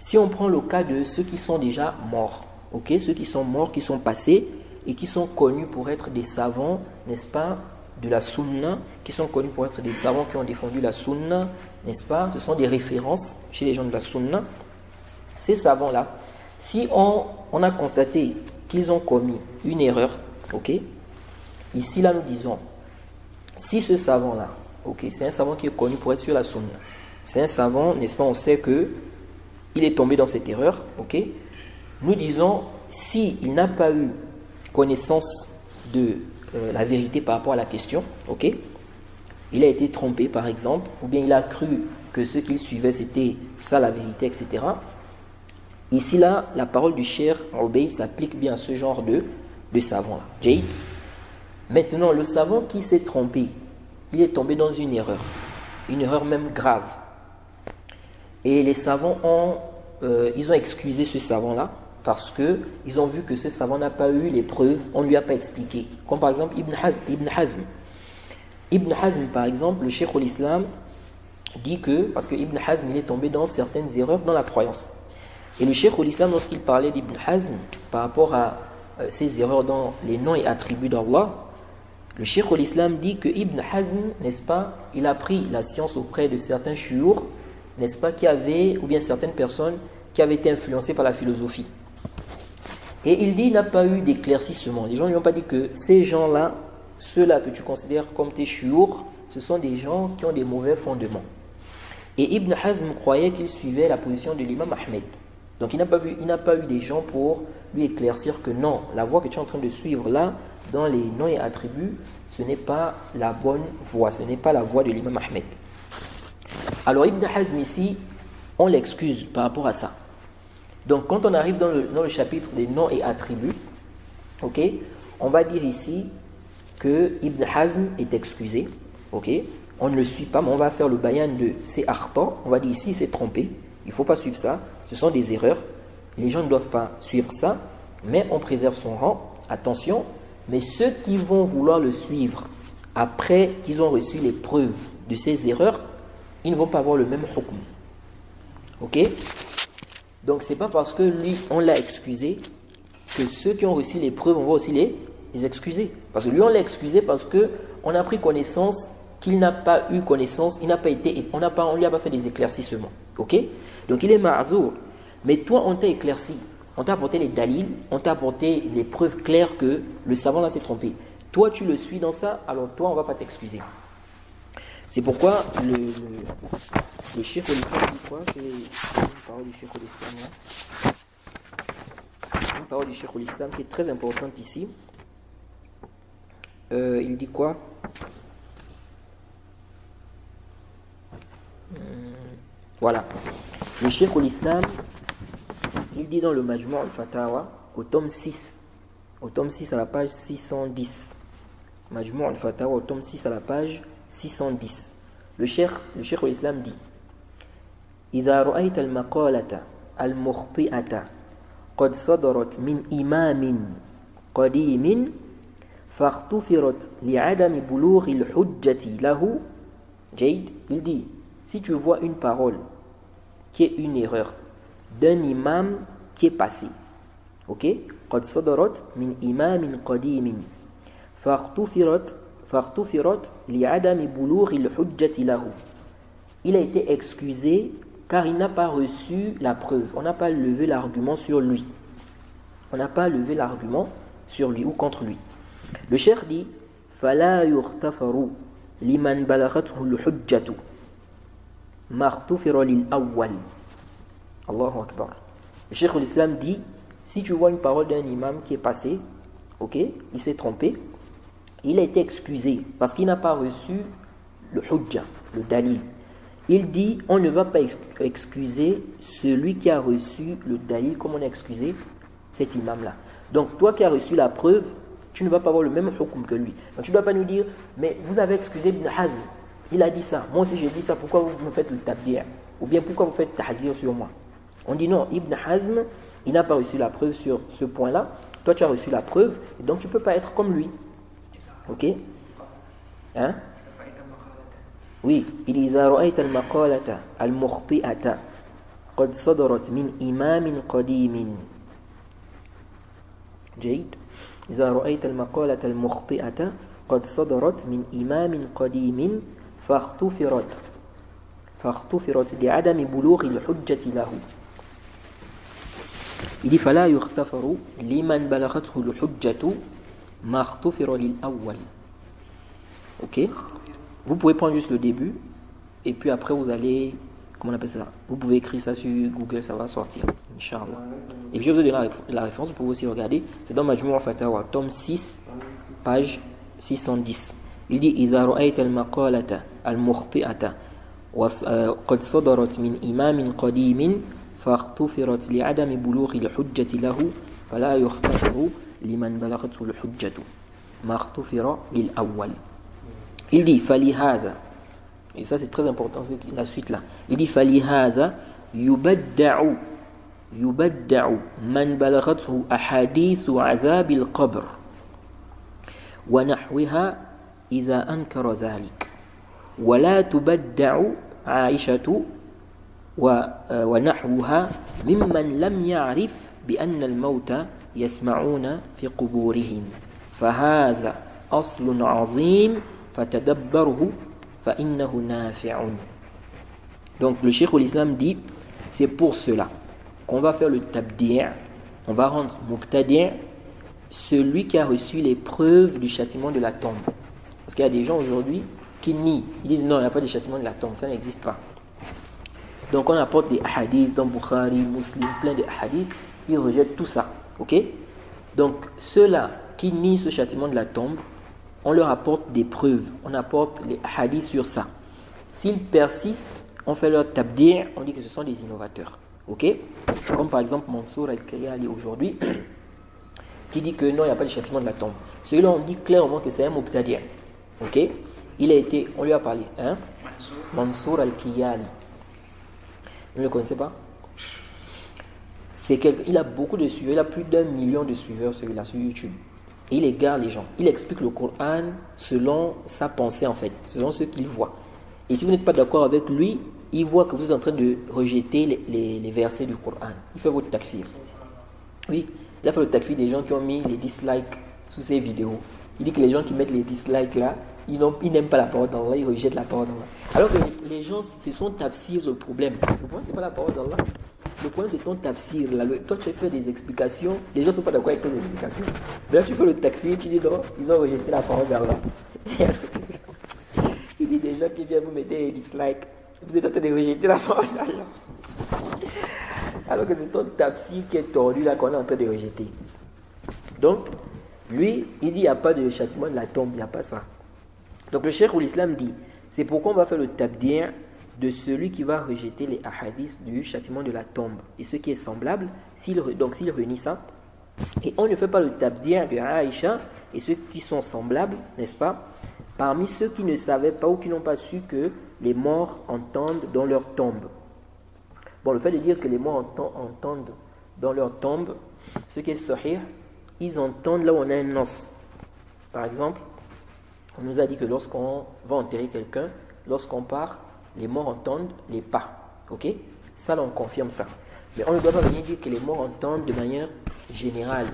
Si on prend le cas de ceux qui sont déjà morts, ok, ceux qui sont morts, qui sont passés et qui sont connus pour être des savants, n'est-ce pas, de la sunna, qui sont connus pour être des savants qui ont défendu la sunna, n'est-ce pas, ce sont des références chez les gens de la sunna. Ces savants-là, si on a constaté qu'ils ont commis une erreur, ok, ici là nous disons, si ce savant-là, ok, c'est un savant qui est connu pour être sur la sunna, c'est un savant, n'est-ce pas, on sait que il est tombé dans cette erreur, ok, nous disons, s'il n'a pas eu connaissance de la vérité par rapport à la question, ok, il a été trompé par exemple, ou bien il a cru que ce qu'il suivait c'était ça la vérité, etc. Ici là, la parole du cheikh Ubayd s'applique bien à ce genre de savant là. Maintenant, le savant qui s'est trompé, il est tombé dans une erreur même grave. Et les savants ils ont excusé ce savant là, parce qu'ils ont vu que ce savant n'a pas eu les preuves, on ne lui a pas expliqué. Comme par exemple Ibn Hazm. Ibn Hazm, par exemple, le Cheikh al-Islam dit que, parce que Ibn Hazm il est tombé dans certaines erreurs dans la croyance. Et le Cheikh al-Islam, lorsqu'il parlait d'Ibn Hazm par rapport à ces erreurs dans les noms et attributs d'Allah, le Cheikh al-Islam dit que Ibn Hazm, n'est-ce pas, il a pris la science auprès de certains chouyours, n'est-ce pas, qui avaient, ou bien certaines personnes qui avaient été influencées par la philosophie. Et il dit qu'il n'a pas eu d'éclaircissement. Les gens ne lui ont pas dit que ces gens-là, ceux-là que tu considères comme tes chouyours, ce sont des gens qui ont des mauvais fondements. Et Ibn Hazm croyait qu'il suivait la position de l'imam Ahmed. Donc il n'a pas eu des gens pour lui éclaircir que non, la voie que tu es en train de suivre là, dans les noms et attributs, ce n'est pas la bonne voie, ce n'est pas la voie de l'imam Ahmed. Alors Ibn Hazm ici, on l'excuse par rapport à ça. Donc quand on arrive dans le chapitre des noms et attributs, ok, on va dire ici que Ibn Hazm est excusé, ok, on ne le suit pas, mais on va faire le bayan de ses akhta, on va dire ici c'est trompé, il ne faut pas suivre ça, ce sont des erreurs, les gens ne doivent pas suivre ça, mais on préserve son rang, attention, mais ceux qui vont vouloir le suivre après qu'ils ont reçu les preuves de ces erreurs, ils ne vont pas avoir le même hukm, ok. Donc, ce n'est pas parce que lui, on l'a excusé, que ceux qui ont reçu les preuves, on va aussi les excuser. Parce que lui, on l'a excusé parce qu'on a pris connaissance qu'il n'a pas eu connaissance, il n'a pas été, on ne lui a pas fait des éclaircissements. Ok? Donc, il est ma'azour. Mais toi, on t'a éclairci, on t'a apporté les dalils, on t'a apporté les preuves claires que le savant là s'est trompé. Toi, tu le suis dans ça, alors toi, on ne va pas t'excuser. C'est pourquoi le Cheikh al-Islam dit quoi? C'est une parole du Cheikh al-Islam. Une parole du Cheikh al-Islam qui est très importante ici. Il dit quoi? Voilà. Le Cheikh al-Islam, il dit dans le Majmu' al-Fatawa, au tome 6 à la page 610. Majmu' al-Fatawa, au tome 6 à la page 610. Le Cheikh al-Islam dit إذا رأيت المقالة المخطئة قد صدرت من إمام قديم فاغتفرت لعدم بلوغ الحجة له جيد. Il dit, si tu vois une parole qui est une erreur d'un imam qui est passé, ok, قد صدرت من إمام قديم فاغتفرت لعدم بلوغ الحجة له. Il a été excusé car il n'a pas reçu la preuve. On n'a pas levé l'argument sur lui. On n'a pas levé l'argument sur lui ou contre lui. Le cheikh dit فَلَا يُغْتَفَرُ لِمَنْ بَلَغَتْهُ الْحُجَّةُ مَا اغْتُفِرَ لِلْأَوَّلِ. Allahu Akbar. Le cheikh de l'islam dit, si tu vois une parole d'un imam qui est passé, ok, il s'est trompé, il a été excusé parce qu'il n'a pas reçu le hujja, le dalil. Il dit, on ne va pas excuser celui qui a reçu le dalil comme on a excusé cet imam-là. Donc toi qui as reçu la preuve, tu ne vas pas avoir le même hukm que lui. Donc tu ne dois pas nous dire, mais vous avez excusé Ibn Hazm, il a dit ça, moi aussi j'ai dit ça, pourquoi vous me faites le tabdir? Ou bien pourquoi vous faites tahdir sur moi? On dit non, Ibn Hazm, il n'a pas reçu la preuve sur ce point-là, toi tu as reçu la preuve, et donc tu ne peux pas être comme lui. Ok? Hein? Oui, il dit إذا رأيت المقالة المخطئة قد صدرت من إمام قديم. جيد. إذا رأيت المقالة المخطئة قد صدرت من إمام قديم فاغتفرت لعدم بلوغ الحجة له. Il dit فلا يغتفر لمن بلغته الحجة ما اغتفر للأول. Ok? Vous pouvez prendre juste le début et puis après vous allez, comment on appelle ça? Vous pouvez écrire ça sur Google, ça va sortir, Inch'Allah. Et puis je vais vous donner la référence, vous pouvez aussi regarder. C'est dans Majmou' al-Fatawa, tome 6, page 610. Il dit إذا رأيت المقالة المخطئة قد صدرت من إمام قديم فاغتفرت لعدم بلوغ الحجة له فلا يغتفر لمن بلغته الحجة ما اغتفر للأول. Il dit فلهذا, et ça c'est très important, c'est la suite là. Il dit فلهذا يبدع من بلغته أحاديث عذاب القبر ونحوها إذا أنكر ذلك ولا تبدع عائشة ونحوها ممن لم يعرف بأن الموت يسمعون في قبورهم فهذا أصل عظيم فتدبره فإنه نافع. Donc le cheikh l'islam dit, c'est pour cela qu'on va faire le tabdir, on va rendre mubtadi' celui qui a reçu les preuves du châtiment de la tombe. Parce qu'il y a des gens aujourd'hui qui nient, ils disent non, il n'y a pas de châtiment de la tombe, ça n'existe pas. Donc on apporte des hadiths dans Bukhari, Muslim, plein de hadiths, ils rejettent tout ça, ok? Donc ceux-là qui nient ce châtiment de la tombe, on leur apporte des preuves, on apporte les hadiths sur ça. S'ils persistent, on fait leur tabdir, on dit que ce sont des innovateurs. Ok? Comme par exemple Mansour al-Kayali aujourd'hui, qui dit que non, il n'y a pas de châtiment de la tombe. Celui-là, on dit clairement que c'est un mubtadi'. Ok? Il a été, on lui a parlé, hein? Mansour al-Kayali. Vous ne le connaissez pas? Il a beaucoup de suiveurs, il a plus d'1 million de suiveurs celui-là sur YouTube. Et il égare les gens. Il explique le Coran selon sa pensée en fait, selon ce qu'il voit. Et si vous n'êtes pas d'accord avec lui, il voit que vous êtes en train de rejeter les versets du Coran. Il fait votre takfir. Oui, il a fait le takfir des gens qui ont mis les dislikes sous ces vidéos. Il dit que les gens qui mettent les dislikes là, ils n'aiment pas la parole d'Allah, ils rejettent la parole d'Allah. Alors que les gens, ce sont tafsir le problème. Le problème, c'est pas la parole d'Allah. Le problème, c'est ton tafsir. Là. Toi, tu fais des explications. Les gens ne sont pas d'accord avec tes explications. Là, tu fais le takfir, tu dis non, ils ont rejeté la parole d'Allah. Il dit des gens qui viennent vous mettre des dislikes. Vous êtes en train de rejeter la parole d'Allah. Alors que c'est ton tafsir qui est tordu là qu'on est en train de rejeter. Donc, lui, il dit il n'y a pas de châtiment de la tombe, il n'y a pas ça. Donc le cheikh ou l'islam dit, c'est pourquoi on va faire le tabdir de celui qui va rejeter les ahadiths du châtiment de la tombe. Et ce qui est semblable, donc s'il renie ça, et on ne fait pas le tabdir de Aïcha et ceux qui sont semblables, n'est-ce pas, parmi ceux qui ne savaient pas ou qui n'ont pas su que les morts entendent dans leur tombe. Bon, le fait de dire que les morts entendent dans leur tombe, ce qui est sahih, ils entendent là où on a un os. Par exemple, on nous a dit que lorsqu'on va enterrer quelqu'un, lorsqu'on part, les morts entendent les pas. Ok? Ça, là, on confirme ça. Mais on ne doit pas venir dire que les morts entendent de manière générale.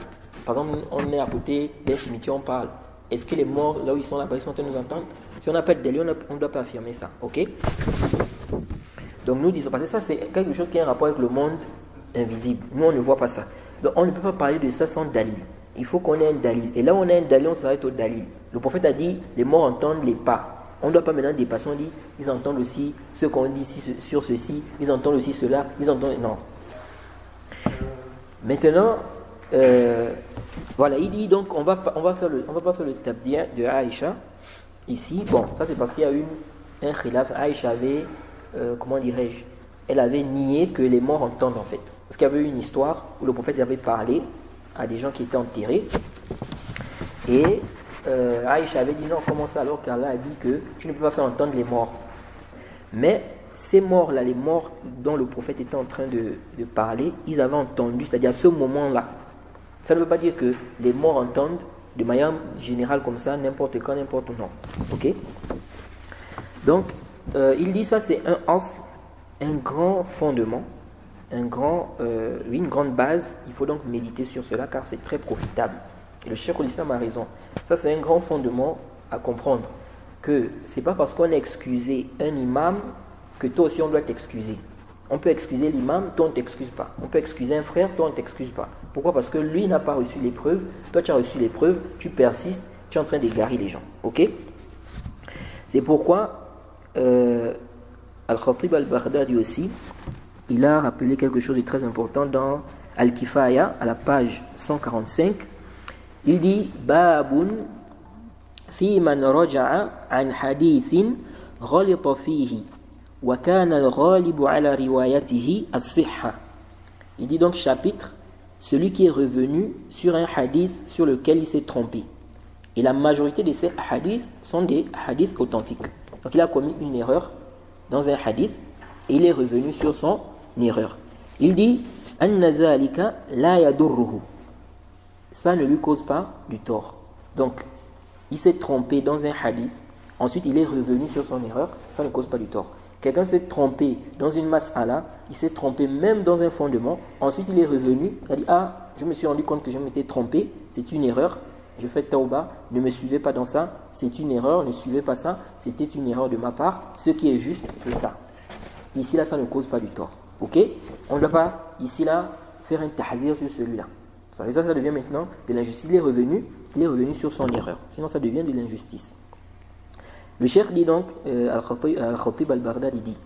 Par exemple, on est à côté d'un cimetière, on parle. Est-ce que les morts, là où ils sont là-bas, ils sont en train de nous entendre? Si on n'a pas de délai, on ne doit pas affirmer ça. Ok? Donc nous disons, parce que ça, c'est quelque chose qui a un rapport avec le monde invisible. Nous, on ne voit pas ça. Donc on ne peut pas parler de ça sans dalil. il faut qu'on ait un dalil. Et là où on a un dalil, on s'arrête au dalil. Le prophète a dit, les morts entendent les pas. On ne doit pas maintenant dépasser, on dit, ils entendent aussi ce qu'on dit sur ceci, ils entendent aussi cela, ils entendent... Non. Maintenant, voilà, il dit donc, on va pas faire le tabdir de Aïcha, ici. Bon, ça c'est parce qu'il y a eu un khilaf. Aïcha avait, comment dirais-je, elle avait nié que les morts entendent en fait. Parce qu'il y avait eu une histoire où le prophète avait parlé à des gens qui étaient enterrés. Et Aïcha avait dit non, comment ça alors qu'Allah a dit que tu ne peux pas faire entendre les morts. Mais ces morts-là, les morts dont le prophète était en train de parler, ils avaient entendu, c'est-à-dire à ce moment-là. Ça ne veut pas dire que les morts entendent de manière générale comme ça, n'importe quand, n'importe où, non. Ok? Donc, il dit ça, c'est un grand fondement, une grande base. Il faut donc méditer sur cela car c'est très profitable. Et le Cheikh al-Islam a raison. Ça, c'est un grand fondement à comprendre. Que c'est pas parce qu'on a excusé un imam que toi aussi on doit t'excuser. On peut excuser l'imam, toi on ne t'excuse pas. On peut excuser un frère, toi on ne t'excuse pas. Pourquoi? Parce que lui n'a pas reçu les preuves, toi tu as reçu les preuves, tu persistes, tu es en train d'égarer les gens. Ok? C'est pourquoi Al-Khatib al-Baghdadi aussi, il a rappelé quelque chose de très important dans Al-Kifaya, à la page 145. Il dit Babun fi man raja'a an hadithin ghalita fihi wa kana al-ghalibu ala riwayatihi as-sihha. Il dit donc chapitre, celui qui est revenu sur un hadith sur lequel il s'est trompé. Et la majorité de ces hadiths sont des hadiths authentiques. Donc il a commis une erreur dans un hadith et il est revenu sur son erreur. Il dit anna dhalika la yadurruhu. Ça ne lui cause pas du tort. Donc, il s'est trompé dans un hadith, ensuite il est revenu sur son erreur, ça ne cause pas du tort. Quelqu'un s'est trompé dans une mas'ala, il s'est trompé même dans un fondement, ensuite il est revenu, il a dit, ah, je me suis rendu compte que je m'étais trompé, c'est une erreur, je fais tauba, ne me suivez pas dans ça, c'est une erreur, ne suivez pas ça, c'était une erreur de ma part, ce qui est juste, c'est ça. Ici là, ça ne cause pas du tort. Ok? On ne doit pas, ici là, faire un tahzir sur celui-là. Et ça devient maintenant de l'injustice. Il est revenu sur son erreur. Sinon, ça devient de l'injustice. Le cheikh dit donc, Al-Khatib al-Baghdadi dit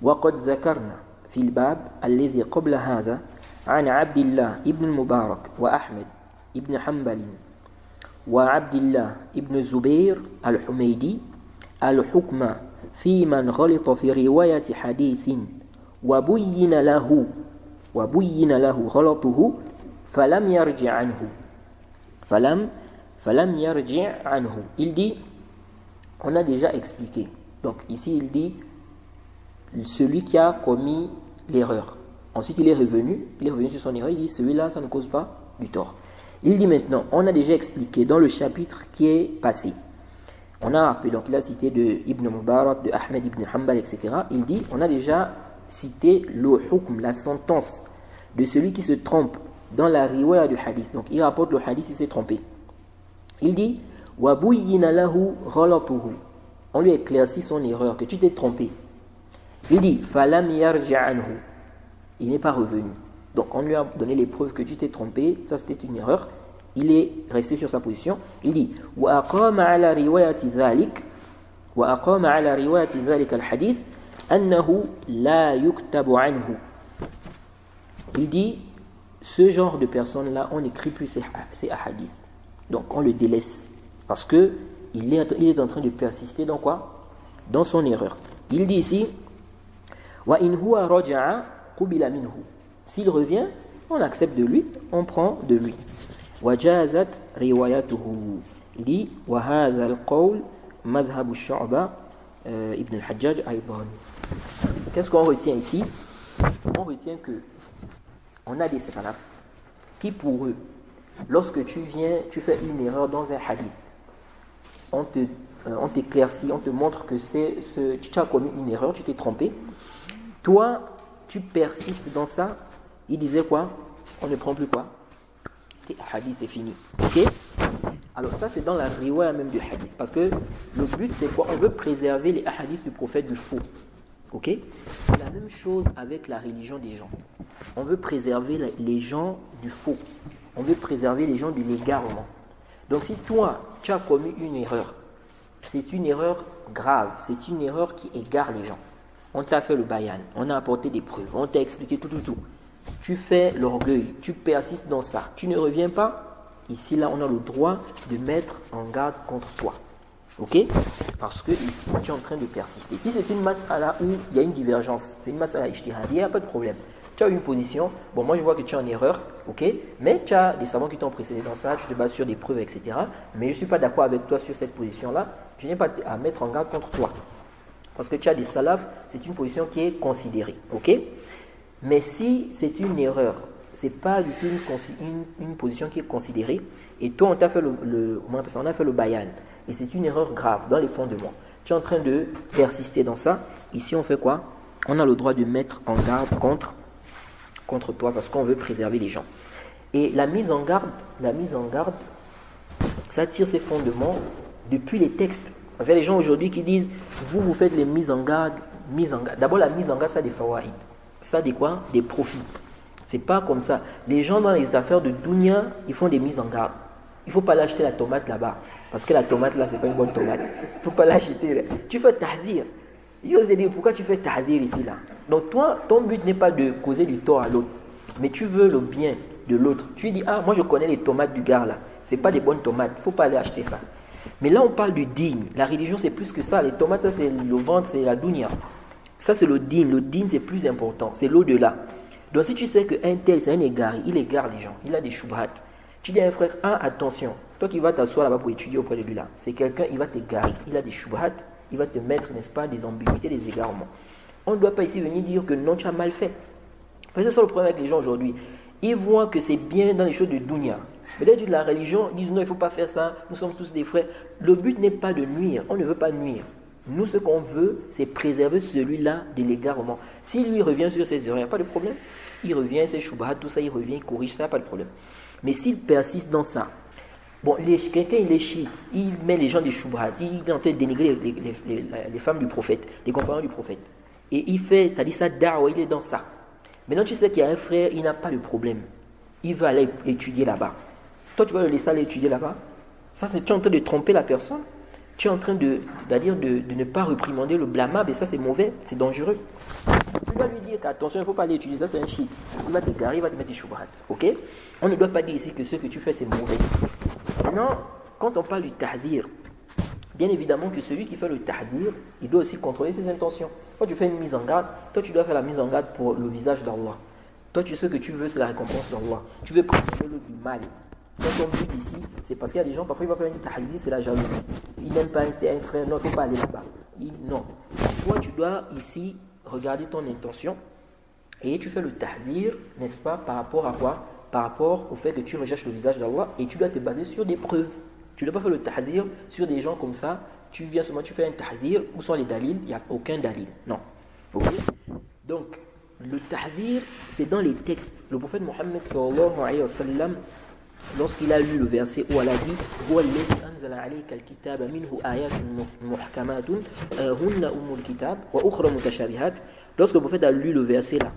وَقَدْ ذَكَرْنَا فِي الْبَابِ الَّذِي قَبْلَ هَذَا عَنْ عَبْدِ اللَّهِ ibn al-Mubarak وَأَحْمَد ibn Hanbal وعبد الله ibn الزبير al-Humaydi al-Hukma في من غلط في رواية حديث وبين له غلطه فلم يرجع عنه. Il dit, on a déjà expliqué. Donc ici il dit celui qui a commis l'erreur. Ensuite il est revenu sur son erreur. Il dit celui-là ça ne cause pas du tort. Il dit maintenant, on a déjà expliqué dans le chapitre qui est passé. On a rappelé, donc il a cité de Ibn Mubarak, de Ahmed ibn Hanbal, etc. Il dit, on a déjà cité le hukm, la sentence de celui qui se trompe dans la riwaya du hadith. Donc il rapporte le hadith, il s'est trompé. Il dit وَبُيِّنَ لَهُ غَلَطُهُ. On lui éclaircit son erreur, que tu t'es trompé. Il dit فَلَمْ يَرْجَعْ عَنْهُ. Il n'est pas revenu. Donc on lui a donné les preuves que tu t'es trompé, ça c'était une erreur. Il est resté sur sa position. Il dit وَأَقَامَ عَلَى رِوَايَةِ ذَلِكَ الْحَدِيثِ أَنَّهُ لَا يُكْتَبُ عَنْهُ. Il dit ce genre de personnes-là, on n'écrit plus ces hadiths. Donc on le délaisse. Parce qu'il est en train de persister dans quoi? Dans son erreur. Il dit ici وَإِنْ هُوَ رَجَعَ قُبِلَ مِنْهُ. S'il revient, on accepte de lui, on prend de lui. وَجَازَتْ رِوَايَتُهُ. Il dit وَهَذَا الْقَوْلِ مَذْهَبُ الشُّعْبَةِ Ibn al-Hajjaj أيضا. Qu'est-ce qu'on retient ici? On retient que on a des salafs qui pour eux, lorsque tu fais une erreur dans un hadith, on t'éclaircit, on te montre que tu as commis une erreur, tu t'es trompé. Toi, tu persistes dans ça. Il disait quoi? On ne prend plus quoi? Le hadith c'est fini. Ok? Alors ça c'est dans la riwaya même du hadith. Parce que le but c'est quoi? On veut préserver les hadiths du prophète du faux. Ok? C'est la même chose avec la religion des gens. On veut préserver les gens du faux. on veut préserver les gens de l'égarement. Donc si toi, tu as commis une erreur, c'est une erreur grave, c'est une erreur qui égare les gens. On t'a fait le bayan, on a apporté des preuves, on t'a expliqué tout. Tu fais l'orgueil, tu persistes dans ça, tu ne reviens pas. Ici, là, on a le droit de mettre en garde contre toi. Ok? Parce que ici, tu es en train de persister. Si c'est une mas'ala où il y a une divergence, c'est une mas'ala ijtihadiyya, il n'y a pas de problème. Tu as une position, bon, moi je vois que tu es en erreur, ok? Mais tu as des savants qui t'ont précédé dans ça, tu te bases sur des preuves, etc. Mais je ne suis pas d'accord avec toi sur cette position-là, je n'ai pas à mettre en garde contre toi. Parce que tu as des salafs, c'est une position qui est considérée, ok? Mais si c'est une erreur, ce n'est pas du tout une position qui est considérée, et toi on t'a fait on a fait le bayan, et c'est une erreur grave dans les fondements. Tu es en train de persister dans ça, ici on fait quoi? On a le droit de mettre en garde contre toi parce qu'on veut préserver les gens. Et la mise en garde, ça tire ses fondements depuis les textes. Parce qu'il y a des gens aujourd'hui qui disent, vous faites les mises en garde. D'abord, la mise en garde, ça a des fawaïd. Ça a des quoi? Des profits. C'est pas comme ça. Les gens dans les affaires de dunya, ils font des mises en garde. Il ne faut pas l'acheter la tomate là-bas. Parce que la tomate là, ce n'est pas une bonne tomate. Il ne faut pas l'acheter. Tu fais tahdir. Je vous ai dit, pourquoi tu fais tahdir ici là? Donc toi, ton but n'est pas de causer du tort à l'autre. Mais tu veux le bien de l'autre. Tu lui dis, ah, moi je connais les tomates du gars là. Ce n'est pas des bonnes tomates. Il ne faut pas aller acheter ça. Mais là, on parle du digne. La religion, c'est plus que ça. Les tomates, ça, c'est le ventre, c'est la dunya. Ça, c'est le digne. Le digne, c'est plus important. C'est l'au-delà. Donc, si tu sais qu'un tel, c'est un égaré, il égare les gens. Il a des shubhat. Tu dis à un frère, attention. Toi qui vas t'asseoir là-bas pour étudier auprès de lui là, c'est quelqu'un, il va t'égarer. Il a des shubhat. Il va te mettre, n'est-ce pas, des ambiguïtés, des égarements. On ne doit pas ici venir dire que non, tu as mal fait. Parce que c'est ça le problème avec les gens aujourd'hui. Ils voient que c'est bien dans les choses de dunya. Mais dès de la religion, ils disent non, il ne faut pas faire ça, nous sommes tous des frères. Le but n'est pas de nuire, on ne veut pas nuire. Nous, ce qu'on veut, c'est préserver celui-là de l'égarement. Si lui revient sur ses erreurs, il n'y a pas de problème. Il revient, ses shubhat, tout ça, il revient, il corrige, ça, pas de problème. Mais s'il persiste dans ça, bon, quelqu'un il est chiite, il met les gens des shubhat, il est en train de dénigrer les femmes du prophète, les compagnons du prophète. Et il fait, c'est-à-dire ça, da'wa, il est dans ça. Maintenant, tu sais qu'il y a un frère, il n'a pas de problème. Il va aller étudier là-bas. Toi, tu vas le laisser aller étudier là-bas. Ça, c'est tu es en train de tromper la personne. Tu es en train c'est-à-dire de ne pas réprimander le blâmable. Et ça, c'est mauvais, c'est dangereux. Tu dois lui dire qu'attention, il ne faut pas aller étudier. Ça, c'est un shit. Il va te garer, il va te mettre des shubhat. Ok? On ne doit pas dire ici que ce que tu fais, c'est mauvais. Maintenant, quand on parle du tahdir, bien évidemment que celui qui fait le tahdir, il doit aussi contrôler ses intentions. Quand tu fais une mise en garde, toi, tu dois faire la mise en garde pour le visage d'Allah. Toi, tu sais que tu veux, c'est la récompense d'Allah. Tu veux préserver le du mal. Quand ton but ici, c'est parce qu'il y a des gens, parfois, ils vont faire une tahdir, c'est la jalousie. Ils n'aiment pas un frère, non, il ne faut pas aller là-bas. Non. Toi, tu dois ici regarder ton intention et tu fais le tahdir, n'est-ce pas, par rapport à quoi? Par rapport au fait que tu recherches le visage d'Allah et tu dois te baser sur des preuves. Tu ne dois pas faire le tahdir sur des gens comme ça. Tu viens seulement, tu fais un tahdir. Où sont les dalils? Il n'y a aucun dalil. Non. Okay? Donc, le tahdir, c'est dans les textes. Le prophète Mohammed sallallahu alayhi wa sallam, lorsqu'il a lu le verset où Allah dit هو الذي أنزل عليك الكتاب منه آيات محكمات هن أم الكتاب وأخرى متشابهات. Lorsque le prophète a lu le verset là,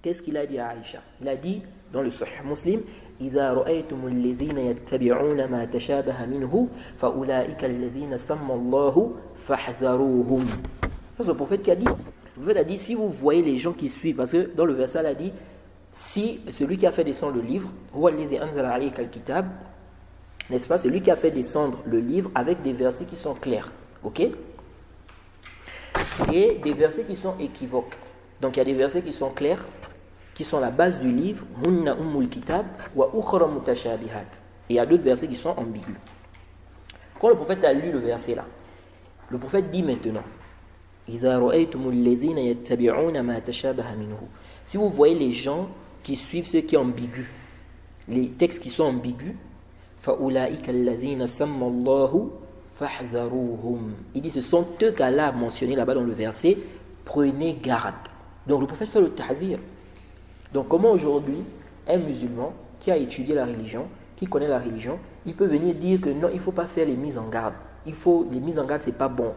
qu'est-ce qu'il a dit à Aïcha? Il a dit dans le Sahih Muslim إذا رأيتم الذين يتبعون ما تشابه منه فأولئك الذين سمى الله فاحذروهم. Ça c'est le prophète qui a dit. Le prophète a dit si vous voyez les gens qui suivent, parce que dans le verset il a dit si celui qui a fait descendre le livre, n'est-ce pas, celui qui a fait descendre le livre avec des versets qui sont clairs, ok, et des versets qui sont équivoques. Donc il y a des versets qui sont clairs, qui sont la base du livre, et il y a d'autres versets qui sont ambigus. Quand le prophète a lu le verset là, le prophète dit maintenant si vous voyez les gens qui suivent ce qui est ambigu, les textes qui sont ambigus, il dit ce sont eux qu'Allah a mentionné là-bas dans le verset, prenez garde. Donc le prophète fait le tahdir. Donc comment aujourd'hui un musulman qui a étudié la religion, qui connaît la religion, il peut venir dire que non, il ne faut pas faire les mises en garde. Les mises en garde, c'est pas bon.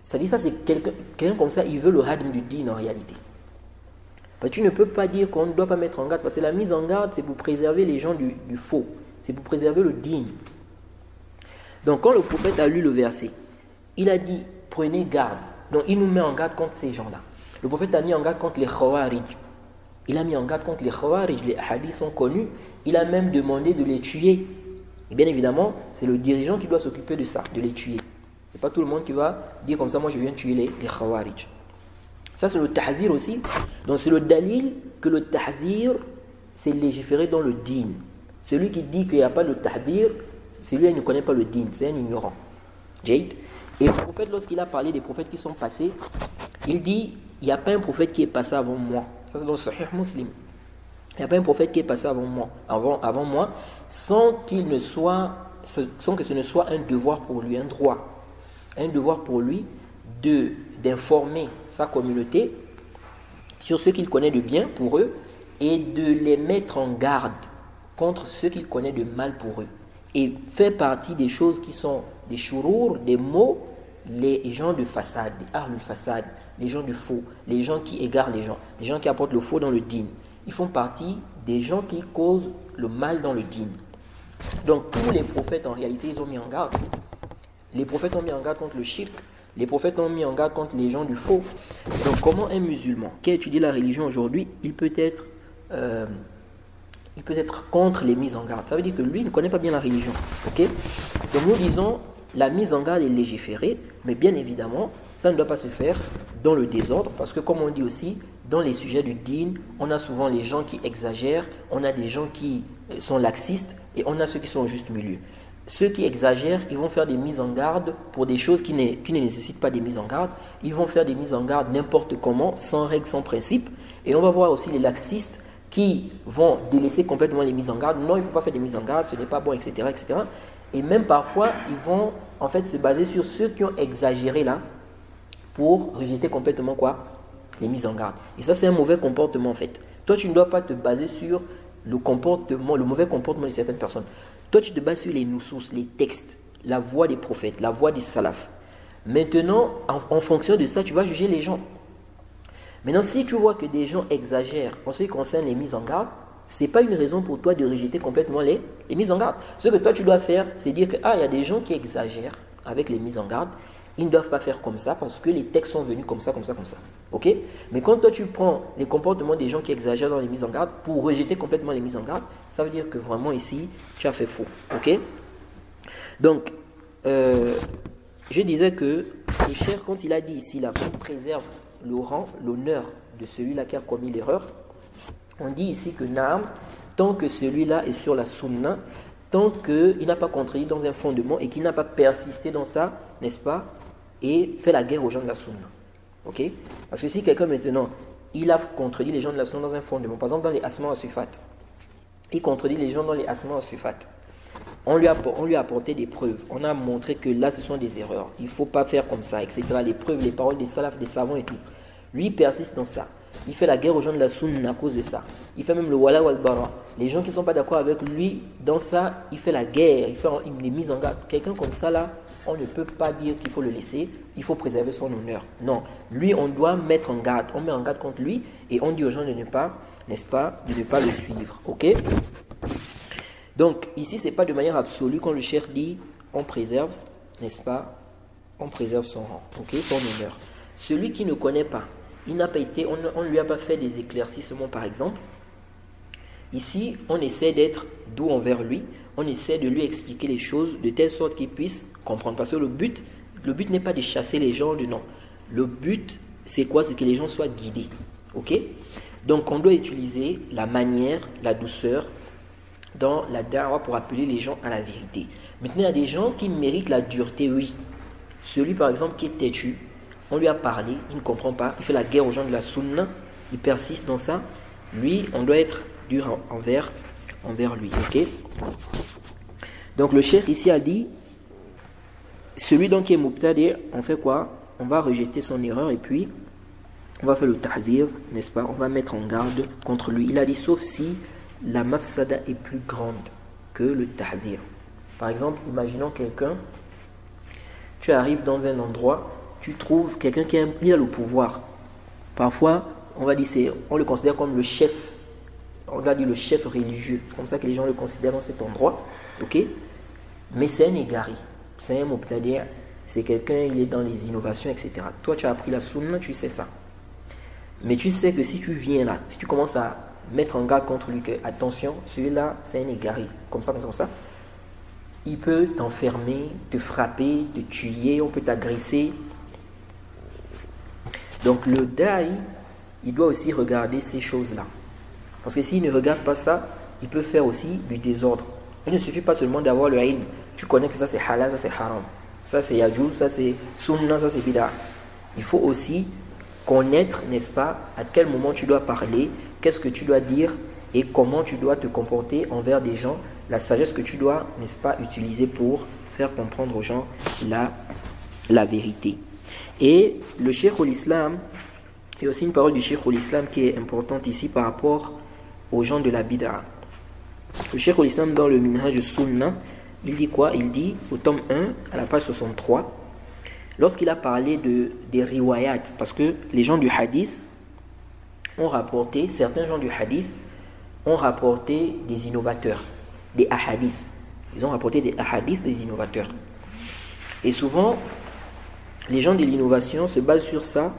Ça dit ça, c'est quelqu'un comme ça, il veut le hadm du din en réalité. Parce que tu ne peux pas dire qu'on ne doit pas mettre en garde, parce que la mise en garde, c'est pour préserver les gens du faux. C'est pour préserver le digne. Donc quand le prophète a lu le verset, il a dit, prenez garde. Donc il nous met en garde contre ces gens-là. Le prophète a mis en garde contre les Khawarij. Il a mis en garde contre les Khawarij. Les hadiths sont connus. Il a même demandé de les tuer. Et bien évidemment, c'est le dirigeant qui doit s'occuper de ça, de les tuer. Ce n'est pas tout le monde qui va dire comme ça, moi je viens tuer les Khawarij. Ça c'est le tahzir aussi. Donc c'est le dalil que le tahzir, c'est légiféré dans le din. Celui qui dit qu'il n'y a pas le tahzir, celui-là ne connaît pas le din, c'est un ignorant. Jade. Et le prophète, lorsqu'il a parlé des prophètes qui sont passés, il dit, il n'y a pas un prophète qui est passé avant moi. Ça c'est dans le Sahih Muslim. Il n'y a pas un prophète qui est passé avant moi, sans que ce ne soit un devoir pour lui, un droit. Un devoir pour lui d'informer sa communauté sur ce qu'il connaît de bien pour eux et de les mettre en garde contre ce qu'il connaît de mal pour eux. Et fait partie des choses qui sont des shurur, des mots, les gens de façade, les ahlul façade, les gens du faux, les gens qui égarent les gens qui apportent le faux dans le din. Ils font partie des gens qui causent le mal dans le din. Donc tous les prophètes en réalité ils ont mis en garde. Les prophètes ont mis en garde contre le shirk. Les prophètes ont mis en garde contre les gens du faux. Donc comment un musulman qui a étudié la religion aujourd'hui, il peut être contre les mises en garde. Ça veut dire que lui ne connaît pas bien la religion. Okay? Donc nous disons, la mise en garde est légiférée, mais bien évidemment, ça ne doit pas se faire dans le désordre, parce que comme on dit aussi, dans les sujets du din, on a souvent les gens qui exagèrent, on a des gens qui sont laxistes, et on a ceux qui sont au juste milieu. Ceux qui exagèrent, ils vont faire des mises en garde pour des choses qui ne nécessitent pas des mises en garde. Ils vont faire des mises en garde n'importe comment, sans règle, sans principe. Et on va voir aussi les laxistes qui vont délaisser complètement les mises en garde. Non, il ne faut pas faire des mises en garde, ce n'est pas bon, etc., etc. Et même parfois, ils vont en fait se baser sur ceux qui ont exagéré là pour rejeter complètement quoi? Les mises en garde. Et ça, c'est un mauvais comportement en fait. Toi, tu ne dois pas te baser sur le mauvais comportement de certaines personnes. Toi, tu te bases sur les nusus, les textes, la voix des prophètes, la voix des salafs. Maintenant, en fonction de ça, tu vas juger les gens. Maintenant, si tu vois que des gens exagèrent en ce qui concerne les mises en garde, ce n'est pas une raison pour toi de rejeter complètement les mises en garde. Ce que toi, tu dois faire, c'est dire que il y a des gens qui exagèrent avec les mises en garde. Ils ne doivent pas faire comme ça parce que les textes sont venus comme ça, comme ça, comme ça. Ok? Mais quand toi, tu prends les comportements des gens qui exagèrent dans les mises en garde pour rejeter complètement les mises en garde, ça veut dire que vraiment ici, tu as fait faux. Ok? Donc, je disais que le cheikh, quand il a dit ici, là, qu'on préserve le rang, l'honneur de celui-là qui a commis l'erreur, on dit ici que Naam, tant que celui-là est sur la sunna, tant qu'il n'a pas contredit dans un fondement et qu'il n'a pas persisté dans ça, n'est-ce pas, et fait la guerre aux gens de la sunna. Ok? Parce que si quelqu'un maintenant, il a contredit les gens de la sunna dans un fondement, par exemple dans les asma wa sifat, il contredit les gens dans les asma wa sifat, on lui a apporté des preuves, on a montré que là ce sont des erreurs, il ne faut pas faire comme ça, etc. Les preuves, les paroles des salafs, des savants et tout. Lui il persiste dans ça. Il fait la guerre aux gens de la sunna à cause de ça. Il fait même le wala wal bara. Les gens qui ne sont pas d'accord avec lui, dans ça, il fait la guerre, il fait les mises en garde. Quelqu'un comme ça, là, on ne peut pas dire qu'il faut le laisser, il faut préserver son honneur. Non, lui, on doit mettre en garde. On met en garde contre lui et on dit aux gens de ne pas, n'est-ce pas, de ne pas le suivre. Ok? Donc, ici, ce n'est pas de manière absolue quand le cheikh dit, on préserve, n'est-ce pas, on préserve son rang, ok, son honneur. Celui qui ne connaît pas, il n'a pas été, on ne lui a pas fait des éclaircissements par exemple. Ici, on essaie d'être doux envers lui, on essaie de lui expliquer les choses de telle sorte qu'il puisse comprendre. Parce que le but n'est pas de chasser les gens du non. Le but, c'est quoi? C'est que les gens soient guidés. Ok? Donc, on doit utiliser la manière, la douceur dans la da'wa pour appeler les gens à la vérité. Maintenant, il y a des gens qui méritent la dureté, oui. Celui, par exemple, qui est têtu, on lui a parlé, il ne comprend pas, il fait la guerre aux gens de la sunna, il persiste dans ça. Lui, on doit être dur envers lui. Ok? Donc le cheikh ici a dit, celui donc qui est mubtadi, on fait quoi? On va rejeter son erreur et puis on va faire le tahzir, n'est-ce pas? On va mettre en garde contre lui. Il a dit, sauf si la mafsada est plus grande que le tahzir. Par exemple, imaginons quelqu'un, tu arrives dans un endroit, tu trouves quelqu'un qui a le pouvoir. Parfois, on va dire, on le considère comme le chef, on va dire le chef religieux. C'est comme ça que les gens le considèrent dans cet endroit. Ok? Mais c'est un égaré, c'est un mubtadi', c'est quelqu'un, il est dans les innovations, etc. Toi, tu as appris la sunna, tu sais ça. Mais tu sais que si tu viens là, si tu commences à mettre en garde contre lui que, attention, celui-là, c'est un égaré, comme ça, il peut t'enfermer, te frapper, te tuer, on peut t'agresser. Donc le da'i, il doit aussi regarder ces choses-là. Parce que s'il ne regarde pas ça, il peut faire aussi du désordre. Il ne suffit pas seulement d'avoir le ilm. Tu connais que ça c'est halal, ça c'est haram. Ça c'est yajouz, ça c'est sunna, ça c'est bid'a. Il faut aussi connaître, n'est-ce pas, à quel moment tu dois parler, qu'est-ce que tu dois dire et comment tu dois te comporter envers des gens, la sagesse que tu dois, n'est-ce pas, utiliser pour faire comprendre aux gens la vérité. Et le Cheikh al-Islam, il y a aussi une parole du Cheikh al-Islam qui est importante ici par rapport aux gens de la bid'a. Le Cheikh al-Islam dans le Minhaj Sunnah, il dit quoi? Il dit au tome 1, à la page 63, lorsqu'il a parlé des riwayat, parce que les gens du hadith ont rapporté, certains gens du hadith ont rapporté des innovateurs, des ahadiths. Ils ont rapporté des ahadiths, des innovateurs. Et souvent, les gens de l'innovation se basent sur ça.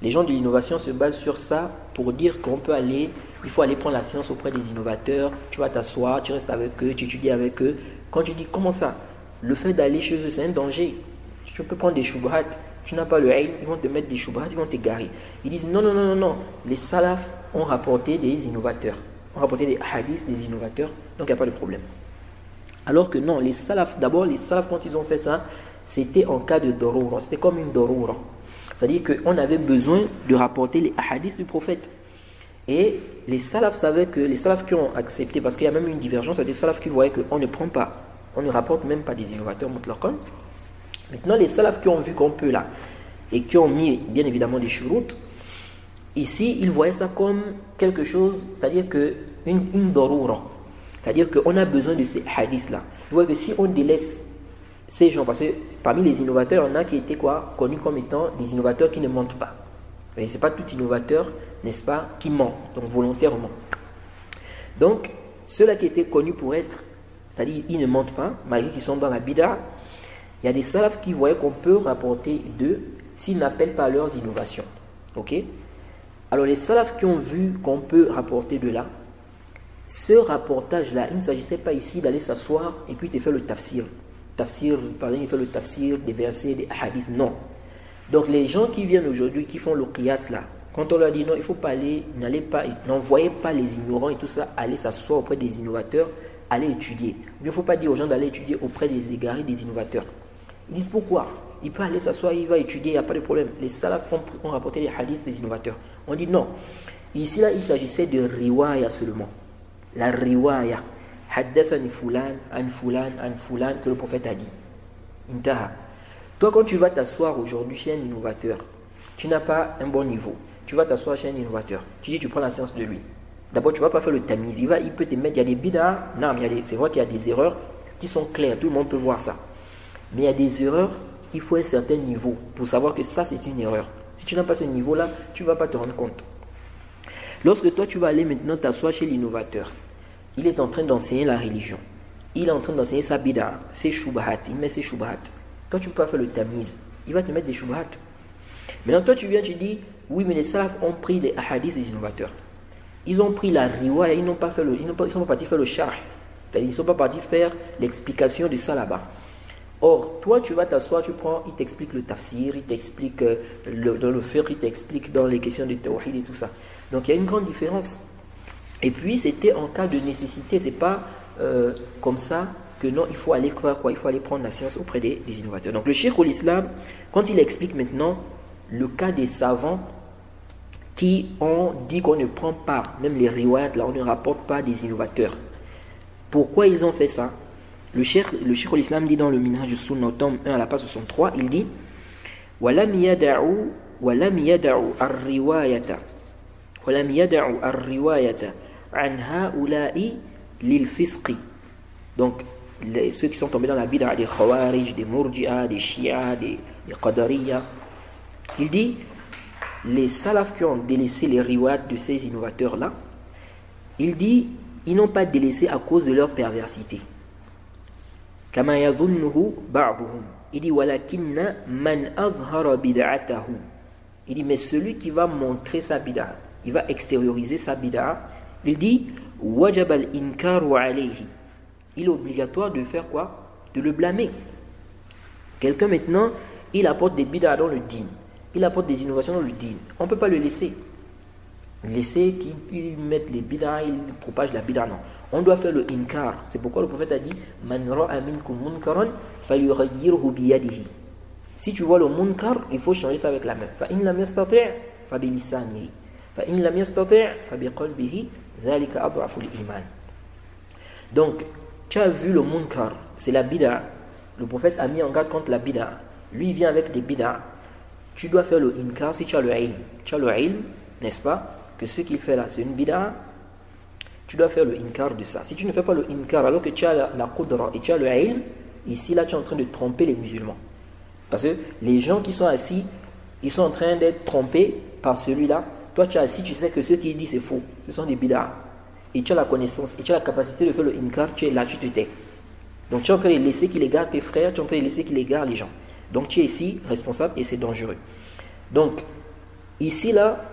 Les gens de l'innovation se basent sur ça pour dire qu'on peut aller, il faut aller prendre la science auprès des innovateurs. Tu vas t'asseoir, tu restes avec eux, tu étudies avec eux. Quand tu dis comment ça, le fait d'aller chez eux, c'est un danger. Tu peux prendre des shubhat, tu n'as pas le ilm, ils vont te mettre des shubhat, ils vont t'égarer. Ils disent non. Les salafs ont rapporté des innovateurs, ont rapporté des hadiths, des innovateurs, donc il n'y a pas de problème. Alors que non, les salafs, d'abord les salafs quand ils ont fait ça, c'était en cas de darura, c'était comme une darura. C'est-à-dire qu'on avait besoin de rapporter les hadiths du prophète. Et les salafs savaient que, les salafs qui ont accepté, parce qu'il y a même une divergence, il y a des salafs qui voyaient qu'on ne prend pas, on ne rapporte même pas des innovateurs mutlaqan. Maintenant, les salafs qui ont vu qu'on peut là, et qui ont mis bien évidemment des shurout, ici, ils voyaient ça comme quelque chose, c'est-à-dire que une darura. C'est-à-dire qu'on a besoin de ces hadiths-là. Ils voient que si on délaisse ces gens, parce que parmi les innovateurs, il y en a qui étaient connus comme étant des innovateurs qui ne mentent pas. Mais ce n'est pas tout innovateur, n'est-ce pas, qui ment, donc volontairement. Donc, ceux-là qui étaient connus pour être, c'est-à-dire ils ne mentent pas, malgré qu'ils sont dans la bid'a, il y a des salafs qui voyaient qu'on peut rapporter d'eux s'ils n'appellent pas leurs innovations. Ok? Alors les salafs qui ont vu qu'on peut rapporter de là, ce rapportage-là, il ne s'agissait pas ici d'aller s'asseoir et puis de faire le tafsir. Par exemple, il fait le tafsir des versets, des hadiths, non. Donc les gens qui viennent aujourd'hui, qui font le qiyas là, quand on leur dit non, il ne faut pas aller, n'envoyez pas les ignorants et tout ça, allez s'asseoir auprès des innovateurs, allez étudier. Il ne faut pas dire aux gens d'aller étudier auprès des égarés, des innovateurs. Ils disent pourquoi? Il peut aller s'asseoir, il va étudier, il n'y a pas de problème. Les salafs ont rapporté les hadiths des innovateurs. On dit non. Ici là, il s'agissait de riwaya seulement. La riwaya. Haddathani fulan, an fulan, an fulan, que le prophète a dit. Intaha. Toi, quand tu vas t'asseoir aujourd'hui chez un innovateur, tu n'as pas un bon niveau. Tu vas t'asseoir chez un innovateur. Tu dis, tu prends la science de lui. D'abord, tu ne vas pas faire le tamiz. Il peut te mettre, il y a des bid'a. Non, mais c'est vrai qu'il y a des erreurs qui sont claires. Tout le monde peut voir ça. Mais il y a des erreurs, il faut un certain niveau pour savoir que ça, c'est une erreur. Si tu n'as pas ce niveau-là, tu ne vas pas te rendre compte. Lorsque toi, tu vas aller maintenant t'asseoir chez l'innovateur, il est en train d'enseigner la religion. Il est en train d'enseigner sa bid'a, ses shubhat. Il met ses shubhat. Toi, tu ne peux pas faire le tamiz. Il va te mettre des shubhat. Maintenant, toi, tu viens, tu dis, oui, mais les salafs ont pris les hadiths des innovateurs. Ils ont pris la riwaya, ils ne sont pas partis faire le sharh. C'est-à-dire, ils ne sont pas partis faire l'explication de ça là-bas. Or, toi, tu vas t'asseoir, tu prends, il t'explique le tafsir, il t'explique dans le fiqh, il t'explique dans les questions de tawhid et tout ça. Donc, il y a une grande différence. Et puis, c'était en cas de nécessité. C'est pas comme ça que non, il faut aller faire quoi? Il faut aller prendre la science auprès des innovateurs. Donc, le Cheikh al-Islam, quand il explique maintenant le cas des savants qui ont dit qu'on ne prend pas, même les riwayat, là, on ne rapporte pas des innovateurs. Pourquoi ils ont fait ça? Le Cheikh al-Islam dit dans le Minhaj Sunnah, tome 1 à la page 63, il dit وَلَمْ يَدَعُوا الرِّوَايَةَ عَنْ هَؤُلَاءِ لِلْفِسْقِ. Donc, ceux qui sont tombés dans la bid'a, des Khawarij, des Murji'a, des Shia, des Qadariya, il dit les salafs qui ont délaissé les riwayat de ces innovateurs-là, il dit, ils n'ont pas délaissé à cause de leur perversité. Kama yadhunnuhu ba'duhum. Il dit, walakinna man azhara bid'atahu. Il dit, mais celui qui va montrer sa bid'a, il va extérioriser sa bid'a, il dit, wajab al-inkaru alayhi. Il est obligatoire de faire quoi? De le blâmer. Quelqu'un maintenant, il apporte des bid'a dans le dîn. Il apporte des innovations dans le dîn. On ne peut pas le laisser. Laisser qu'il mette les bid'a, il propage la bid'a, non. On doit faire le inkar. C'est pourquoi le prophète a dit, man ra'a minkum munkaran falyughayyirhu biyadihi. Si tu vois le munkar, il faut changer ça avec la main. Fa in lam yastati' fa bi lisanihi. Fa in lam yastati' fa bi qalbihi. Dhalika ad'afu al-iman. Donc, tu as vu le munkar, c'est la bid'a. Le prophète a mis en garde contre la bid'a. Lui, il vient avec des bid'a. Tu dois faire le inkar si tu as le ilm. Tu as le ilm, n'est-ce pas? Que ce qu'il fait là, c'est une bid'a. Tu dois faire le inkar de ça. Si tu ne fais pas le inkar alors que tu as la qudra et tu as le ilm, ici là tu es en train de tromper les musulmans. Parce que les gens qui sont assis, ils sont en train d'être trompés par celui-là. Toi tu es assis, tu sais que ce qu'il dit c'est faux. Ce sont des bid'a. Et tu as la connaissance et tu as la capacité de faire le inkar, tu es là, tu te tais. Donc tu es en train de laisser qu'il égare tes frères, tu es en train de laisser qu'il égare les gens. Donc tu es ici responsable et c'est dangereux. Donc ici là,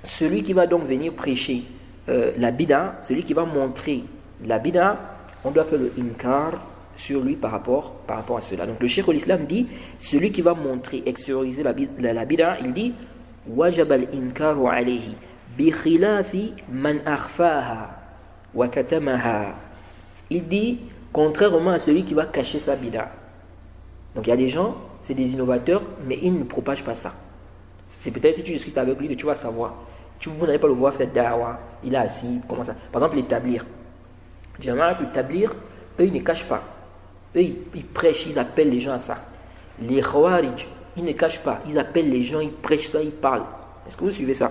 celui qui va donc venir prêcher la bid'a, celui qui va montrer la bid'a, on doit faire le inkar sur lui par rapport à cela. Donc le Cheikh l'Islam dit, celui qui va montrer, extérioriser la bid'a, il dit wajab al-inkaru alayhi bi khilafi man akhfaha wa katamaha. Il dit contrairement à celui qui va cacher sa bid'a. Donc il y a des gens, c'est des innovateurs, mais ils ne propagent pas ça. C'est peut-être si tu discutes avec lui que tu vas savoir. Vous n'allez pas le voir faire da'wa, il est assis, comment ça. Par exemple, les tablirs. Généralement, les tablirs, eux, ils ne cachent pas. Eux, ils prêchent, ils appellent les gens à ça. Les khawarij, ils ne cachent pas. Ils appellent les gens, ils prêchent ça, ils parlent. Est-ce que vous suivez ça?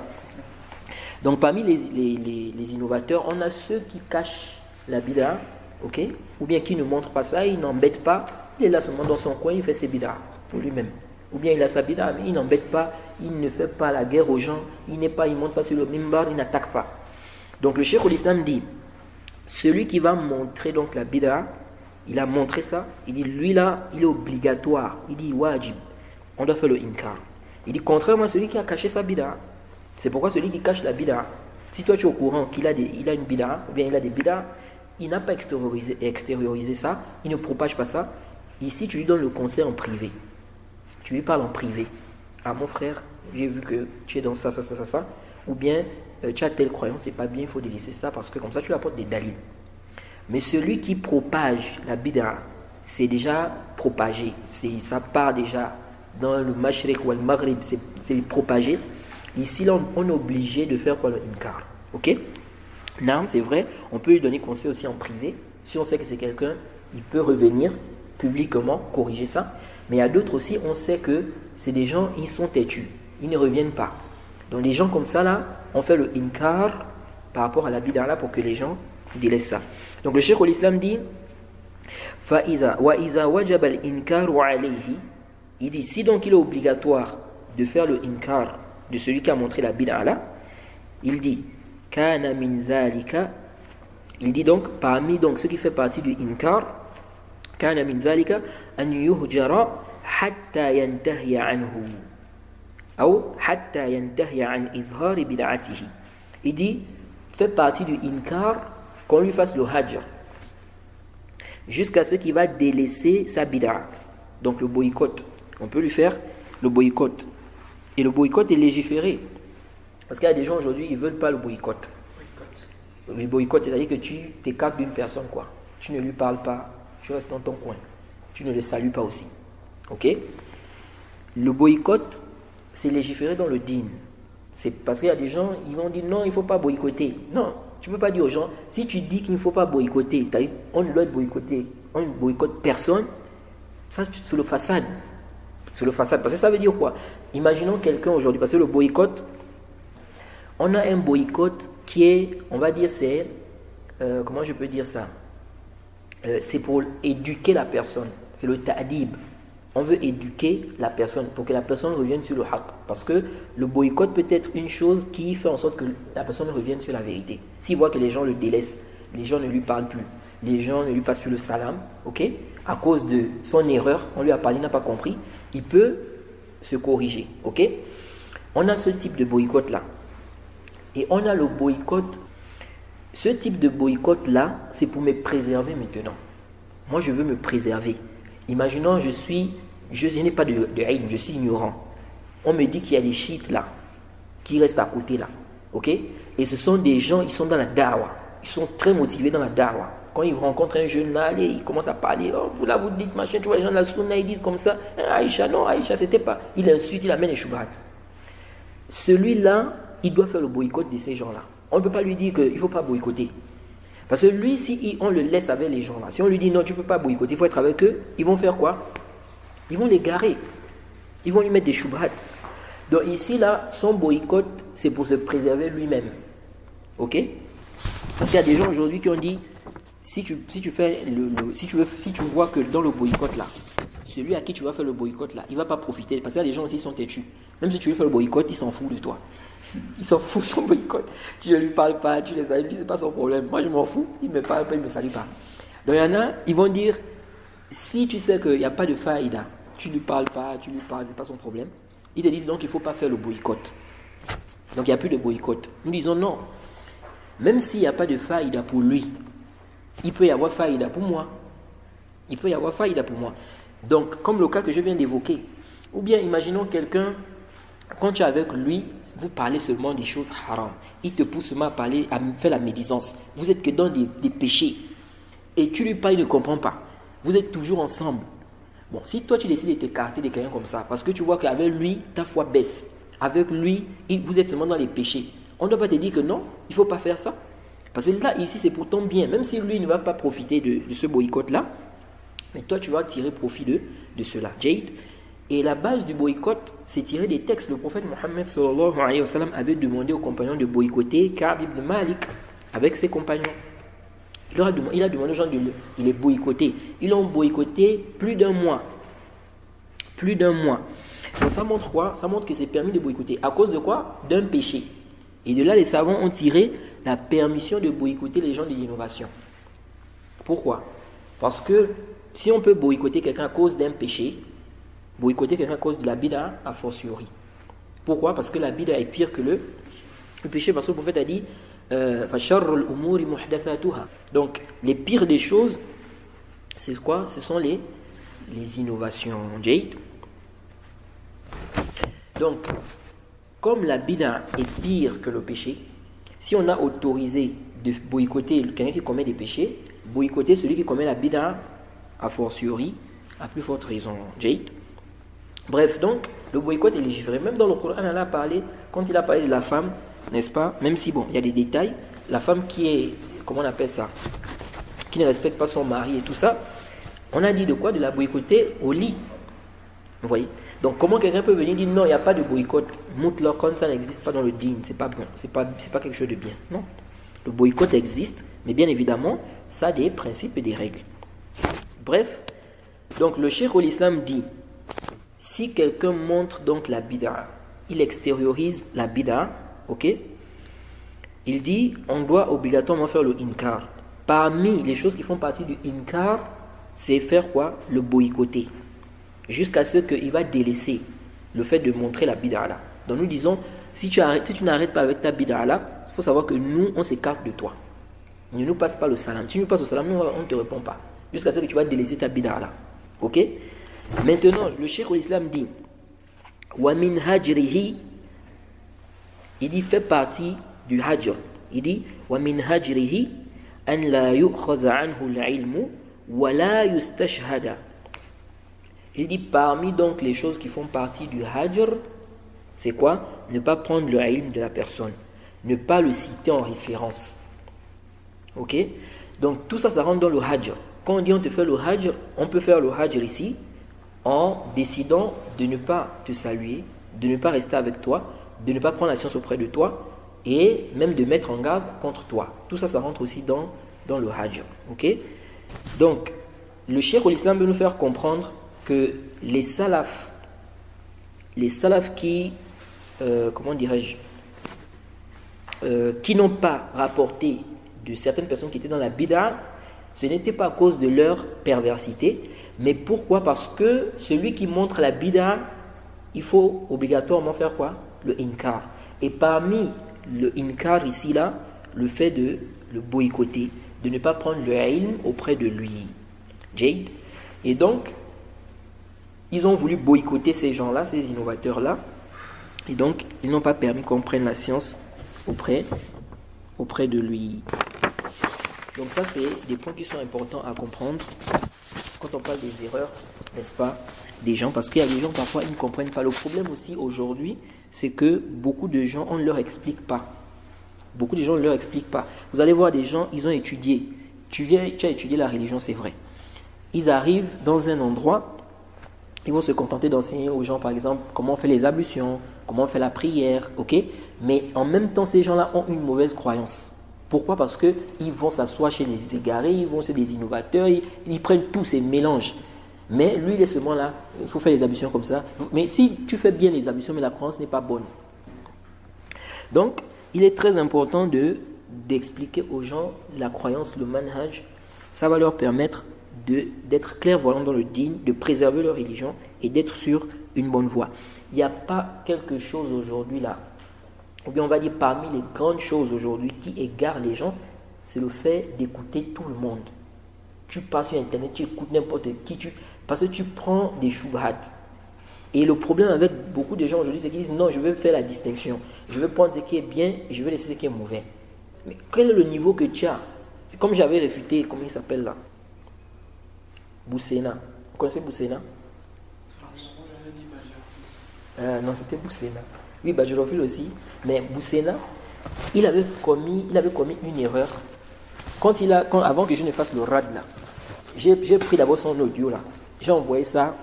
Donc, parmi les innovateurs, on a ceux qui cachent la bid'a, ok? Ou bien qui ne montrent pas ça, ils n'embêtent pas. Il est là seulement dans son coin, il fait ses bid'a pour lui-même. Ou bien il a sa bid'a, mais il n'embête pas, il ne fait pas la guerre aux gens, il ne monte pas sur le mimbar, il n'attaque pas. Donc le Cheikh l'Islam dit, celui qui va montrer donc la bid'a, il a montré ça, il dit lui là, il est obligatoire, il dit wajib, on doit faire le inkar. Il dit contrairement à celui qui a caché sa bid'a. C'est pourquoi celui qui cache la bid'a, si toi tu es au courant qu'il a une bid'a, ou bien il a des bid'a, il n'a pas extériorisé ça, il ne propage pas ça, ici tu lui donnes le conseil en privé. Tu lui parles en privé. Ah mon frère, j'ai vu que tu es dans ça. Ou bien tu as telle croyance, c'est pas bien, il faut délaisser ça parce que comme ça tu apportes des dalils. Mais celui qui propage la bid'a, c'est déjà propagé. Ça part déjà dans le mashriq ou le maghrib, c'est propagé. Ici là, on est obligé de faire quoi? Le inkar. Ok? Non, c'est vrai, on peut lui donner conseil aussi en privé. Si on sait que c'est quelqu'un, il peut revenir publiquement, corriger ça. Mais il y a d'autres aussi, on sait que c'est des gens, ils sont têtus, ils ne reviennent pas. Donc les gens comme ça là, on fait le inkar par rapport à la bid'a là pour que les gens délaissent ça. Donc le Cheikh l'Islam dit wa iza wajaba al-inkaru alayhi. Il dit si donc il est obligatoire de faire le inkar de celui qui a montré la bid'a là, il dit kana min zalika. Il dit donc parmi donc ce qui fait partie du inkar, kana min zalika an yuhjara hatta yantahi anhu ou hatta yantahi an izhar bid'atihi. Il dit fait partie du inkar qu'on lui fasse le hajr jusqu'à ce qu'il va délaisser sa bid'a. Donc le boycott, on peut lui faire le boycott. Et le boycott est légiféré. Parce qu'il y a des gens aujourd'hui, ils ne veulent pas le boycott. Le boycott, c'est-à-dire que tu t'écartes d'une personne, quoi. Tu ne lui parles pas, tu restes dans ton coin. Tu ne le salues pas aussi. Ok? Le boycott, c'est légiféré dans le dîn. C'est parce qu'il y a des gens, ils vont dire non, il ne faut pas boycotter. Non, tu ne peux pas dire aux gens, si tu dis qu'il ne faut pas boycotter, on doit boycotter, on ne boycotte personne, ça c'est le façade. C'est le façade. Parce que ça veut dire quoi? Imaginons quelqu'un aujourd'hui, parce que le boycott, on a un boycott qui est, on va dire, c'est, comment je peux dire ça? C'est pour éduquer la personne. C'est le ta'dib. On veut éduquer la personne pour que la personne revienne sur le haqq. Parce que le boycott peut être une chose qui fait en sorte que la personne revienne sur la vérité. S'il voit que les gens le délaissent, les gens ne lui parlent plus, les gens ne lui passent plus le salam, ok, à cause de son erreur, on lui a parlé, il n'a pas compris, il peut se corriger, ok. On a ce type de boycott là. Et on a le boycott. Ce type de boycott là, c'est pour me préserver maintenant. Moi, je veux me préserver. Imaginons, je n'ai pas de ilm, je suis ignorant. On me dit qu'il y a des chiites là, qui restent à côté là, ok. Et ce sont des gens, ils sont dans la da'wah. Ils sont très motivés dans la da'wah. Quand ils rencontrent un jeune là, allez, ils commencent à parler. Oh, vous là, vous dites machin, tu vois, les gens de la sunna, ils disent comme ça. Aïcha, non, Aïcha, c'était pas. Il insulte, il amène les shubhat. Celui-là, il doit faire le boycott de ces gens-là. On ne peut pas lui dire qu'il ne faut pas boycotter. Parce que lui, si on le laisse avec les gens-là, si on lui dit non, tu ne peux pas boycotter, il faut être avec eux, ils vont faire quoi? Ils vont les garer. Ils vont lui mettre des shubhat. Donc ici, là, son boycott, c'est pour se préserver lui-même. Ok? Parce qu'il y a des gens aujourd'hui qui ont dit, si tu vois que dans le boycott là, celui à qui tu vas faire le boycott là, il ne va pas profiter. Parce qu'il y a des gens aussi qui sont têtus. Même si tu veux faire le boycott, il s'en fout de toi. Il s'en fout de ton boycott. Tu ne lui parles pas, tu les salues, lui, ce n'est pas son problème. Moi, je m'en fous. Il ne me parle pas, il ne me salue pas. Donc, il y en a, ils vont dire, si tu sais qu'il n'y a pas de faïda, tu ne lui parles pas, ce n'est pas son problème. Ils te disent donc qu'il ne faut pas faire le boycott. Donc, il n'y a plus de boycott. Nous disons non. Même s'il n'y a pas de faïda pour lui, il peut y avoir faïda pour moi. Il peut y avoir faïda pour moi. Donc, comme le cas que je viens d'évoquer. Ou bien, imaginons quelqu'un, quand tu es avec lui, vous parlez seulement des choses haram. Il te pousse seulement à parler, à faire la médisance. Vous êtes que dans des péchés. Et tu lui parles, il ne comprend pas. Vous êtes toujours ensemble. Bon, si toi tu décides de t'écarter de quelqu'un comme ça, parce que tu vois qu'avec lui, ta foi baisse. Avec lui, vous êtes seulement dans les péchés. On ne doit pas te dire que non, il ne faut pas faire ça. Parce que là, ici, c'est pour ton bien. Même si lui ne va pas profiter de ce boycott-là, mais toi, tu vas tirer profit de cela. Jade. Et la base du boycott, c'est tiré des textes. Le prophète Mohammed sallallahu alayhi wa sallam avait demandé aux compagnons de boycotter Ka'b ibn Malik avec ses compagnons. Il a demandé aux gens de les boycotter. Ils l'ont boycotté plus d'un mois. Plus d'un mois. Donc ça montre quoi? Ça montre que c'est permis de boycotter. À cause de quoi? D'un péché. Et de là, les savants ont tiré la permission de boycotter les gens de l'innovation. Pourquoi? Parce que si on peut boycotter quelqu'un à cause d'un péché, boycotter quelqu'un à cause de la bid'a, a fortiori. Pourquoi? Parce que la bid'a est pire que le péché. Parce que le prophète a dit donc les pires des choses, c'est quoi? Ce sont les innovations. Jade. Donc, comme la bid'a est pire que le péché, si on a autorisé de boycotter quelqu'un qui commet des péchés, boycotter celui qui commet la bid'a, a fortiori, à plus forte raison. Jade. Bref, donc, le boycott est légiféré. Même dans le Coran, on a parlé, quand il a parlé de la femme, n'est-ce pas? Même si, bon, il y a des détails, la femme qui est, comment on appelle ça? Qui ne respecte pas son mari et tout ça, on a dit de quoi? De la boycotter au lit. Vous voyez? Donc, comment quelqu'un peut venir dire non, il n'y a pas de boycott, mutlaqan, ça n'existe pas dans le dîn, c'est pas bon, c'est pas quelque chose de bien. Non. Le boycott existe, mais bien évidemment, ça a des principes et des règles. Bref, donc le cheikh l'islam dit, si quelqu'un montre donc la bid'a, il extériorise la bid'a, ok? Il dit, on doit obligatoirement faire le inkar. Parmi les choses qui font partie du inkar, c'est faire quoi? Le boycotter. Jusqu'à ce qu'il va délaisser le fait de montrer la bid'a là. Donc nous disons, si tu n'arrêtes pas avec ta bid'a là, il faut savoir que nous, on s'écarte de toi. Ne nous passe pas le salam. Si tu nous passes le salam, nous, on ne te répond pas. Jusqu'à ce que tu vas délaisser ta bid'a là. Ok? Maintenant, le cheikh l'islam dit, wa min hajrihi, il dit, fait partie du hajr. Il dit, wa min hajrihi, an la yu'khadha anhu al-ilmu, wa la yustashhada. Il dit, parmi donc les choses qui font partie du hajr, c'est quoi? Ne pas prendre le ilm de la personne. Ne pas le citer en référence. Ok? Donc tout ça, ça rentre dans le hajr. Quand on dit on te fait le hajr, on peut faire le hajr ici en décidant de ne pas te saluer, de ne pas rester avec toi, de ne pas prendre la science auprès de toi et même de mettre en garde contre toi. Tout ça, ça rentre aussi dans le hajr. Ok? Donc, le cheikh l'islam veut nous faire comprendre que les salafs qui, comment dirais-je, qui n'ont pas rapporté de certaines personnes qui étaient dans la bid'a, ce n'était pas à cause de leur perversité, mais pourquoi? Parce que celui qui montre la bid'a, il faut obligatoirement faire quoi? Le inkar. Et parmi le inkar ici là, le fait de le boycotter, de ne pas prendre le ilm auprès de lui. Jade. Et donc, ils ont voulu boycotter ces gens-là, ces innovateurs-là, et donc ils n'ont pas permis qu'on prenne la science auprès de lui. Donc ça, c'est des points qui sont importants à comprendre quand on parle des erreurs, n'est-ce pas, des gens, parce qu'il y a des gens parfois ils ne comprennent pas. Le problème aussi aujourd'hui, c'est que beaucoup de gens, on ne leur explique pas. Beaucoup de gens ne leur expliquent pas. Vous allez voir des gens, ils ont étudié. Tu as étudié la religion, c'est vrai. Ils arrivent dans un endroit, ils vont se contenter d'enseigner aux gens, par exemple, comment on fait les ablutions, comment on fait la prière, ok? Mais en même temps, ces gens-là ont une mauvaise croyance. Pourquoi? Parce qu'ils vont s'asseoir chez les égarés, ils vont chez des innovateurs, ils prennent tous ces mélanges. Mais lui, il est seulement là, il faut faire les ablutions comme ça. Mais si tu fais bien les ablutions, mais la croyance n'est pas bonne. Donc, il est très important d'expliquer aux gens la croyance, le manhaj. Ça va leur permettre d'être clairvoyants dans le dîn, de préserver leur religion et d'être sur une bonne voie. Il n'y a pas quelque chose aujourd'hui là, ou bien on va dire parmi les grandes choses aujourd'hui qui égarent les gens, c'est le fait d'écouter tout le monde. Tu passes sur Internet, tu écoutes n'importe qui, parce que tu prends des shubhat. Et le problème avec beaucoup de gens aujourd'hui, c'est qu'ils disent non, je veux faire la distinction. Je veux prendre ce qui est bien et je veux laisser ce qui est mauvais. Mais quel est le niveau que tu as? C'est comme j'avais réfuté, comment il s'appelle là? Boussena. Vous connaissez Boussena? Non, c'était Boussena. Oui, Badjurofil aussi. Mais Boussena, il avait commis une erreur. Avant que je ne fasse le rad là, j'ai pris d'abord son audio là. J'ai envoyé ça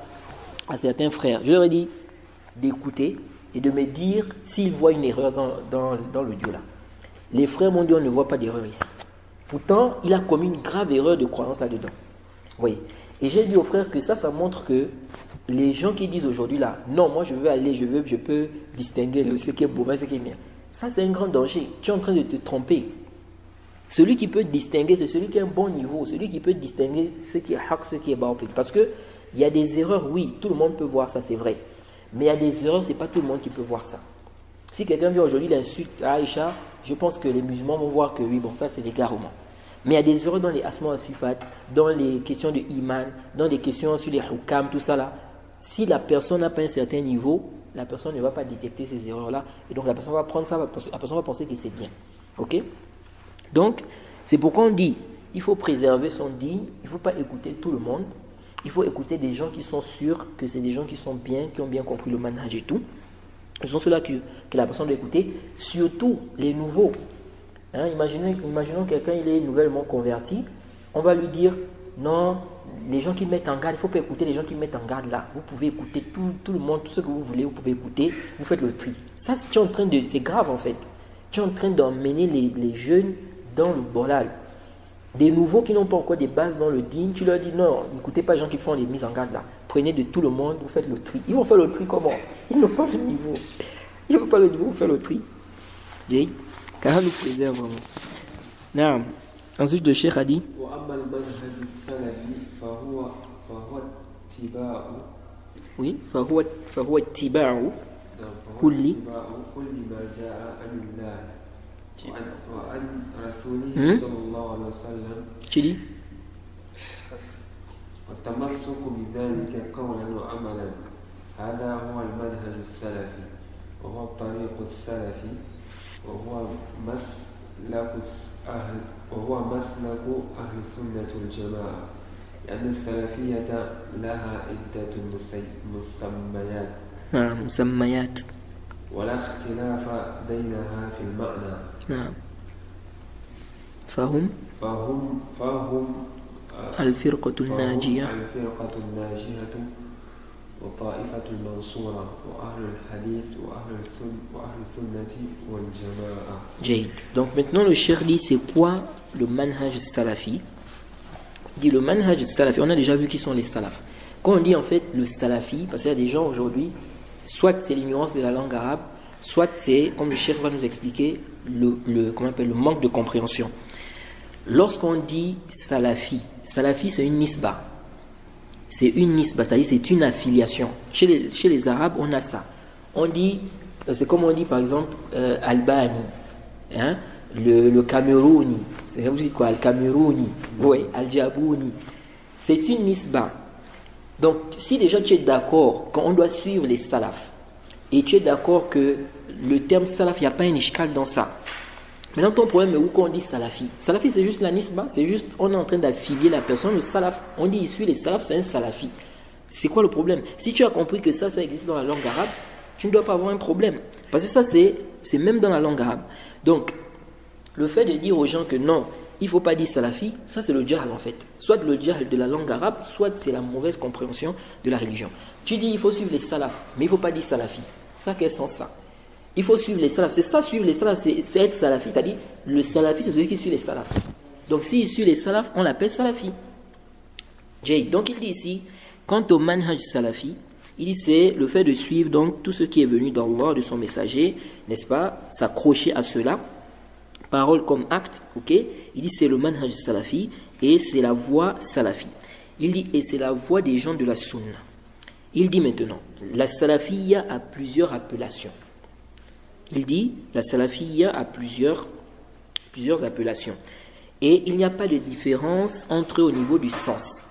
à certains frères. Je leur ai dit d'écouter et de me dire s'ils voient une erreur dans l'audio là. Les frères m'ont dit on ne voit pas d'erreur ici. Pourtant, il a commis une grave erreur de croyance là-dedans. Vous voyez. Et j'ai dit aux frères que ça montre que les gens qui disent aujourd'hui là, non, moi je veux aller, je peux distinguer ce qui est mauvais, ce qui est bien. Ça c'est un grand danger. Tu es en train de te tromper. Celui qui peut distinguer, c'est celui qui a un bon niveau, celui qui peut distinguer ce qui est haq, ce qui est batil. Parce que il y a des erreurs, oui, tout le monde peut voir ça, c'est vrai. Mais il y a des erreurs, c'est pas tout le monde qui peut voir ça. Si quelqu'un vient aujourd'hui, il insulte Aïcha, je pense que les musulmans vont voir que oui, bon, ça c'est l'égarement. Mais il y a des erreurs dans les asma al-sifat, dans les questions de iman, dans les questions sur les hukam, tout ça là. Si la personne n'a pas un certain niveau, la personne ne va pas détecter ces erreurs-là. Et donc la personne va prendre ça, la personne va penser que c'est bien. Ok? Donc, c'est pourquoi on dit, il faut préserver son dîn, il ne faut pas écouter tout le monde. Il faut écouter des gens qui sont sûrs que c'est des gens qui sont bien, qui ont bien compris le manhaj et tout. Ce sont ceux-là que la personne doit écouter, surtout les nouveaux. Hein, imaginons quelqu'un, il est nouvellement converti, on va lui dire, non, les gens qui mettent en garde, il ne faut pas écouter les gens qui mettent en garde là. Vous pouvez écouter tout le monde, tout ce que vous voulez, vous pouvez écouter, vous faites le tri. Ça, c'est grave en fait. Tu es en train d'emmener les jeunes dans le bolal. Des nouveaux qui n'ont pas encore des bases dans le dîn, tu leur dis non, n'écoutez pas les gens qui font les mises en garde là. Prenez de tout le monde, vous faites le tri. Ils vont faire le tri comment? Ils n'ont pas le niveau. Ils n'ont pas le niveau pour faire le tri. Car ça nous préserve vraiment. Non. Ensuite, le cheikh a dit oui, فهو اتباع كل وعن رسوله صلى الله عليه وسلم تشدي والتمسك بذلك قولا وعملا هذا هو المنهج السلفي وهو الطريق السلفي وهو مسلك أهل السنة والجماعة لأن السلفية لها عدة مسميات مسميات ولا اختلاف بينها في المعنى. نعم. فهم الفرقة الناجية وطائفة المنصورة وأهل الحديث وأهل السنة والجماعة. جيد. Donc maintenant le cheikh dit c'est quoi le manhaj salafi? Il dit le manhaj salafi, on a déjà vu qui sont les salafs. Quand on dit en fait le salafi, parce qu'il y a des gens aujourd'hui, soit c'est l'ignorance de la langue arabe, soit c'est, comme le cheikh va nous expliquer, comment on appelle, le manque de compréhension. Lorsqu'on dit salafi, salafi c'est une nisba. C'est une nisba, c'est-à-dire c'est une affiliation. Chez les Arabes, on a ça. On dit, c'est comme on dit par exemple Albani, hein, le Camerouni. Vous dites quoi? Al Camerouni, oui, Al Jabouni. C'est une nisba. Donc, si déjà tu es d'accord qu'on doit suivre les salafs, et tu es d'accord que le terme salaf, il n'y a pas un ishkal dans ça. Maintenant, ton problème est où quand on dit salafi? Salafi, c'est juste la nisba, c'est juste, on est en train d'affilier la personne au salaf. On dit ici, les salafs, c'est un salafi. C'est quoi le problème? Si tu as compris que ça existe dans la langue arabe, tu ne dois pas avoir un problème. Parce que ça, c'est même dans la langue arabe. Donc, le fait de dire aux gens que non, il ne faut pas dire salafi, ça c'est le jahl en fait. Soit le jahl de la langue arabe, soit c'est la mauvaise compréhension de la religion. Tu dis il faut suivre les salafs, mais il ne faut pas dire salafi. Ça, quel sens ça? Il faut suivre les salafs. C'est ça, suivre les salafs, c'est être salafi. C'est-à-dire, le salafi, c'est celui qui suit les salafs. Donc, s'il suit les salafs, on l'appelle salafi. Jay. Donc, il dit ici, quant au manhaj salafi, il dit c'est le fait de suivre donc tout ce qui est venu d'Allah, de son messager, n'est-ce pas? S'accrocher à cela, parole comme acte, ok? Il dit c'est le manhaj salafi et c'est la voie salafi. Il dit et c'est la voie des gens de la sunna. Il dit maintenant, la salafiyya a plusieurs appellations. Il dit, la salafiyya a plusieurs appellations. Et il n'y a pas de différence entre eux au niveau du sens.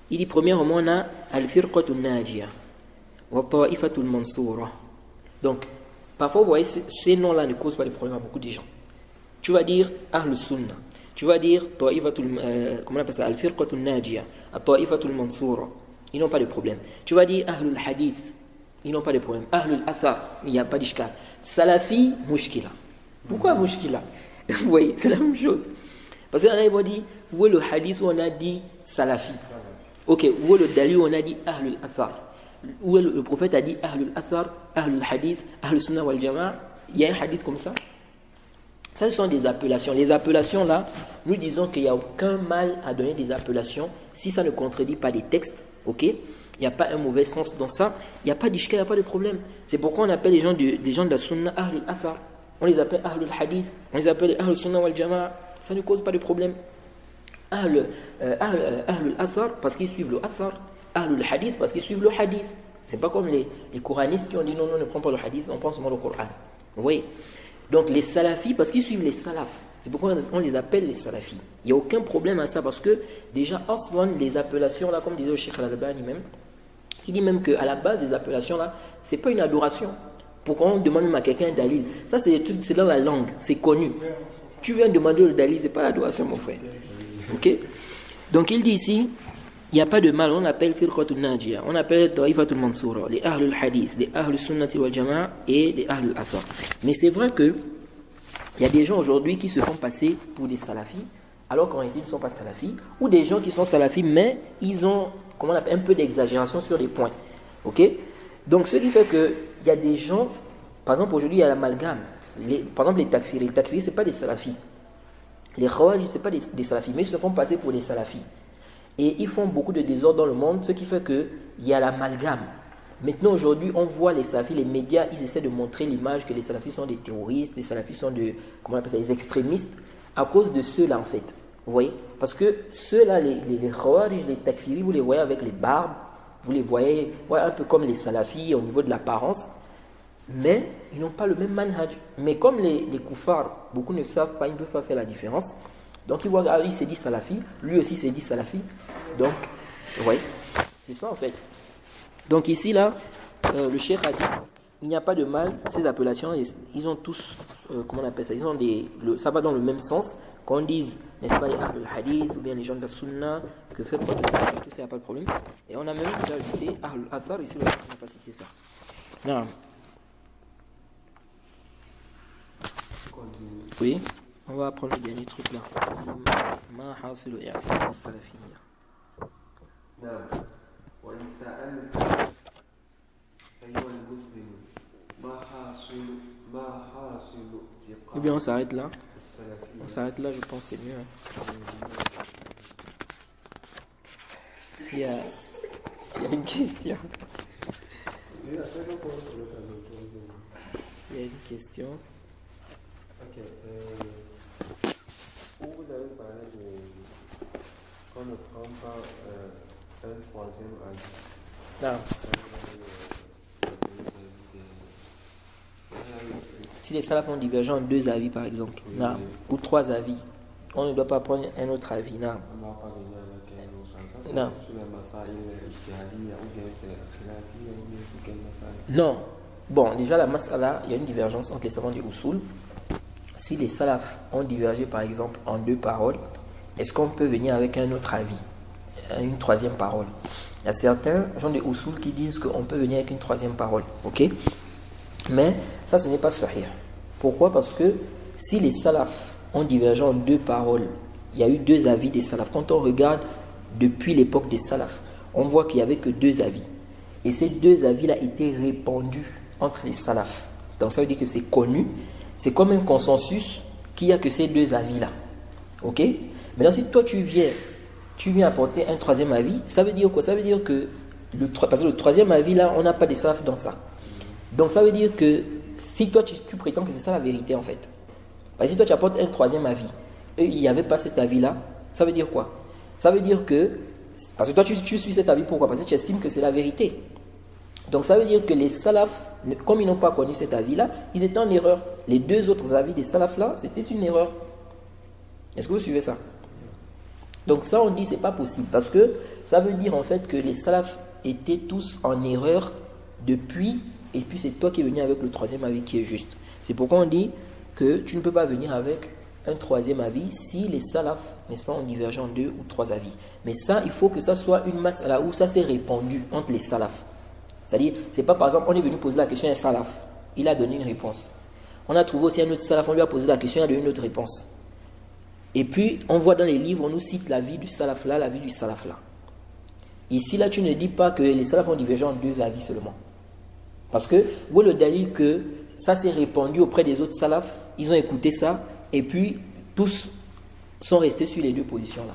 Il dit, premièrement, on a al-firqatul najiyah wa ta'ifatul mansura. Donc, parfois, vous voyez, ces noms-là ne causent pas de problème à beaucoup de gens. Tu vas dire Ahlus Sunnah. Tu vas dire comment on appelle ça, al-firqatul najiyah, at-ta'ifatul mansura. Ils n'ont pas de problème. Tu vas dire Ahlul Hadith. Ils n'ont pas de problème. Ahlul Athar. Il n'y a pas d'ishkal. Salafi, mushkila. Pourquoi mushkila? Vous voyez, c'est la même chose. Parce qu'il y en a qui vont dire, où est le hadith où on a dit Salafi? Ok, où est le dalil où on a dit Ahlul Athar? Où est le prophète a dit Ahlul Athar, Ahlul Hadith, Ahlul Sunnah wal Jama'a? Il y a un hadith comme ça? Ça, ce sont des appellations. Les appellations là, nous disons qu'il n'y a aucun mal à donner des appellations si ça ne contredit pas des textes. Ok, il n'y a pas un mauvais sens dans ça, il n'y a pas d'ishkal, il n'y a pas de problème. C'est pourquoi on appelle les gens de la sunna Ahlul Athar, on les appelle Ahlul Hadith, on les appelle Ahlul Sunnah wal Jama'a, ça ne cause pas de problème. Ahlul Athar parce qu'ils suivent le Athar, Ahlul Hadith parce qu'ils suivent le Hadith. C'est pas comme les coranistes qui ont dit non, on ne prend pas le Hadith, on prend seulement le Coran. Vous voyez? Donc les salafis parce qu'ils suivent les salafs. C'est pourquoi on les appelle les salafis. Il n'y a aucun problème à ça parce que déjà, aslan, les appellations là, comme disait le Cheikh Al-Albani même, il dit même qu'à la base des appellations là, c'est pas une adoration. Pourquoi on demande même à quelqu'un un dalil? Ça c'est dans la langue, c'est connu. Tu viens demander le dalil, c'est pas l'adoration mon frère. Ok? Donc il dit ici, il n'y a pas de mal, on appelle firqatul najiyah, on appelle ta'ifatul mansura, les ahlul hadith, les ahlul sunnati wal jama'a et les ahlul athar. Mais c'est vrai que il y a des gens aujourd'hui qui se font passer pour des salafis, alors qu'en réalité ils ne sont pas salafis, ou des gens qui sont salafis, mais ils ont comment on appelle, un peu d'exagération sur les points. Ok? Donc ce qui fait qu'il y a des gens, par exemple aujourd'hui il y a l'amalgame, par exemple les takfiris, ce n'est pas des salafis. Les khawarij, ce n'est pas des salafis, mais ils se font passer pour des salafis. Et ils font beaucoup de désordre dans le monde, ce qui fait qu'il y a l'amalgame. Maintenant, aujourd'hui, on voit les salafis, les médias, ils essaient de montrer l'image que les salafis sont des terroristes, les salafis sont comment on appelle ça, des extrémistes, à cause de ceux-là, en fait. Vous voyez? Parce que ceux-là, les khawarij, les takfiris, vous les voyez avec les barbes, vous les voyez un peu comme les salafis au niveau de l'apparence, mais ils n'ont pas le même manhaj. Mais comme les koufars, beaucoup ne savent pas, ils ne peuvent pas faire la différence. Donc ils voient, ah, il s'est dit salafi, lui aussi s'est dit salafi. Donc, vous voyez, c'est ça en fait. Donc ici, là, le cheikh a dit, il n'y a pas de mal, ces appellations, ils ont tous, comment on appelle ça, ils ont ça va dans le même sens, qu'on dise, n'est-ce pas, les Ahlul Hadith, ou bien les gens de la Sunna, que fait pas de tout ça, il n'y a pas de problème. Et on a même déjà ajouté Ahlul Athar, ici, on n'a pas cité ça. Non. Oui, on va prendre le dernier truc là. Ma hasilu i'tiqad as-salafiyya. نعم وإن سألت أيها المسلم ما حاصل Ou bien on s'arrête là. On s'arrête là, je pense que c'est mieux. S'il y a Il y a une question. Oui, après, je pense que le tableau. Il y a une question. Ok. Où vous avez parlé de qu'on ne prend pas un troisième avis. Non. Si les salafs ont divergé en 2 avis, par exemple, Oui, non, oui. ou 3 avis, on ne doit pas prendre un autre avis. Non. On ne va pas donner avec un autre avis. Ça, c'est Non. sur les masaïl ijtihadiyya ou bien c'est khilafiyya ou bien c'est quel masaïl? Non. Bon, déjà, la mas'ala, il y a une divergence entre les savants du usul. Si les salafs ont divergé, par exemple, en 2 paroles, est-ce qu'on peut venir avec un autre avis, une 3e parole? Il y a certains gens de usul qui disent qu'on peut venir avec une 3e parole. Ok? Mais ça, ce n'est pas sahih. Pourquoi? Parce que si les salafs ont divergé en 2 paroles, il y a eu 2 avis des salafs. Quand on regarde depuis l'époque des salafs, on voit qu'il n'y avait que 2 avis. Et ces 2 avis-là étaient répandus entre les salafs. Donc ça veut dire que c'est connu. C'est comme un consensus qu'il n'y a que ces 2 avis-là. Ok? Maintenant, si toi tu viens apporter un 3e avis, ça veut dire quoi? Ça veut dire que parce que le 3e avis-là, on n'a pas des salafs dans ça. Donc ça veut dire que si toi tu prétends que c'est ça la vérité en fait, parce que si toi tu apportes un 3e avis et il n'y avait pas cet avis-là, ça veut dire quoi? Ça veut dire que, parce que toi tu suis cet avis, pourquoi? Parce que tu estimes que c'est la vérité. Donc ça veut dire que les salafs, comme ils n'ont pas connu cet avis-là, ils étaient en erreur. Les 2 autres avis des salafs-là, c'était une erreur. Est-ce que vous suivez ça? Donc ça on dit c'est pas possible, parce que ça veut dire en fait que les salafs étaient tous en erreur depuis. Et puis c'est toi qui es venu avec le 3e avis qui est juste. C'est pourquoi on dit que tu ne peux pas venir avec un 3e avis si les salafs, n'est-ce pas, ont divergé en 2 ou 3 avis. Mais ça, il faut que ça soit une masse là où ça s'est répandu entre les salafs. C'est-à-dire, c'est pas par exemple, on est venu poser la question à un salaf, il a donné une réponse. On a trouvé aussi un autre salaf, on lui a posé la question, il a donné une autre réponse. Et puis, on voit dans les livres, on nous cite la vie du salaf là, la vie du salaf là. Ici, là, tu ne dis pas que les salafs ont divergé en 2 avis seulement. Parce que, où est le dalil que ça s'est répandu auprès des autres salafs, ils ont écouté ça, et puis tous sont restés sur les 2 positions-là.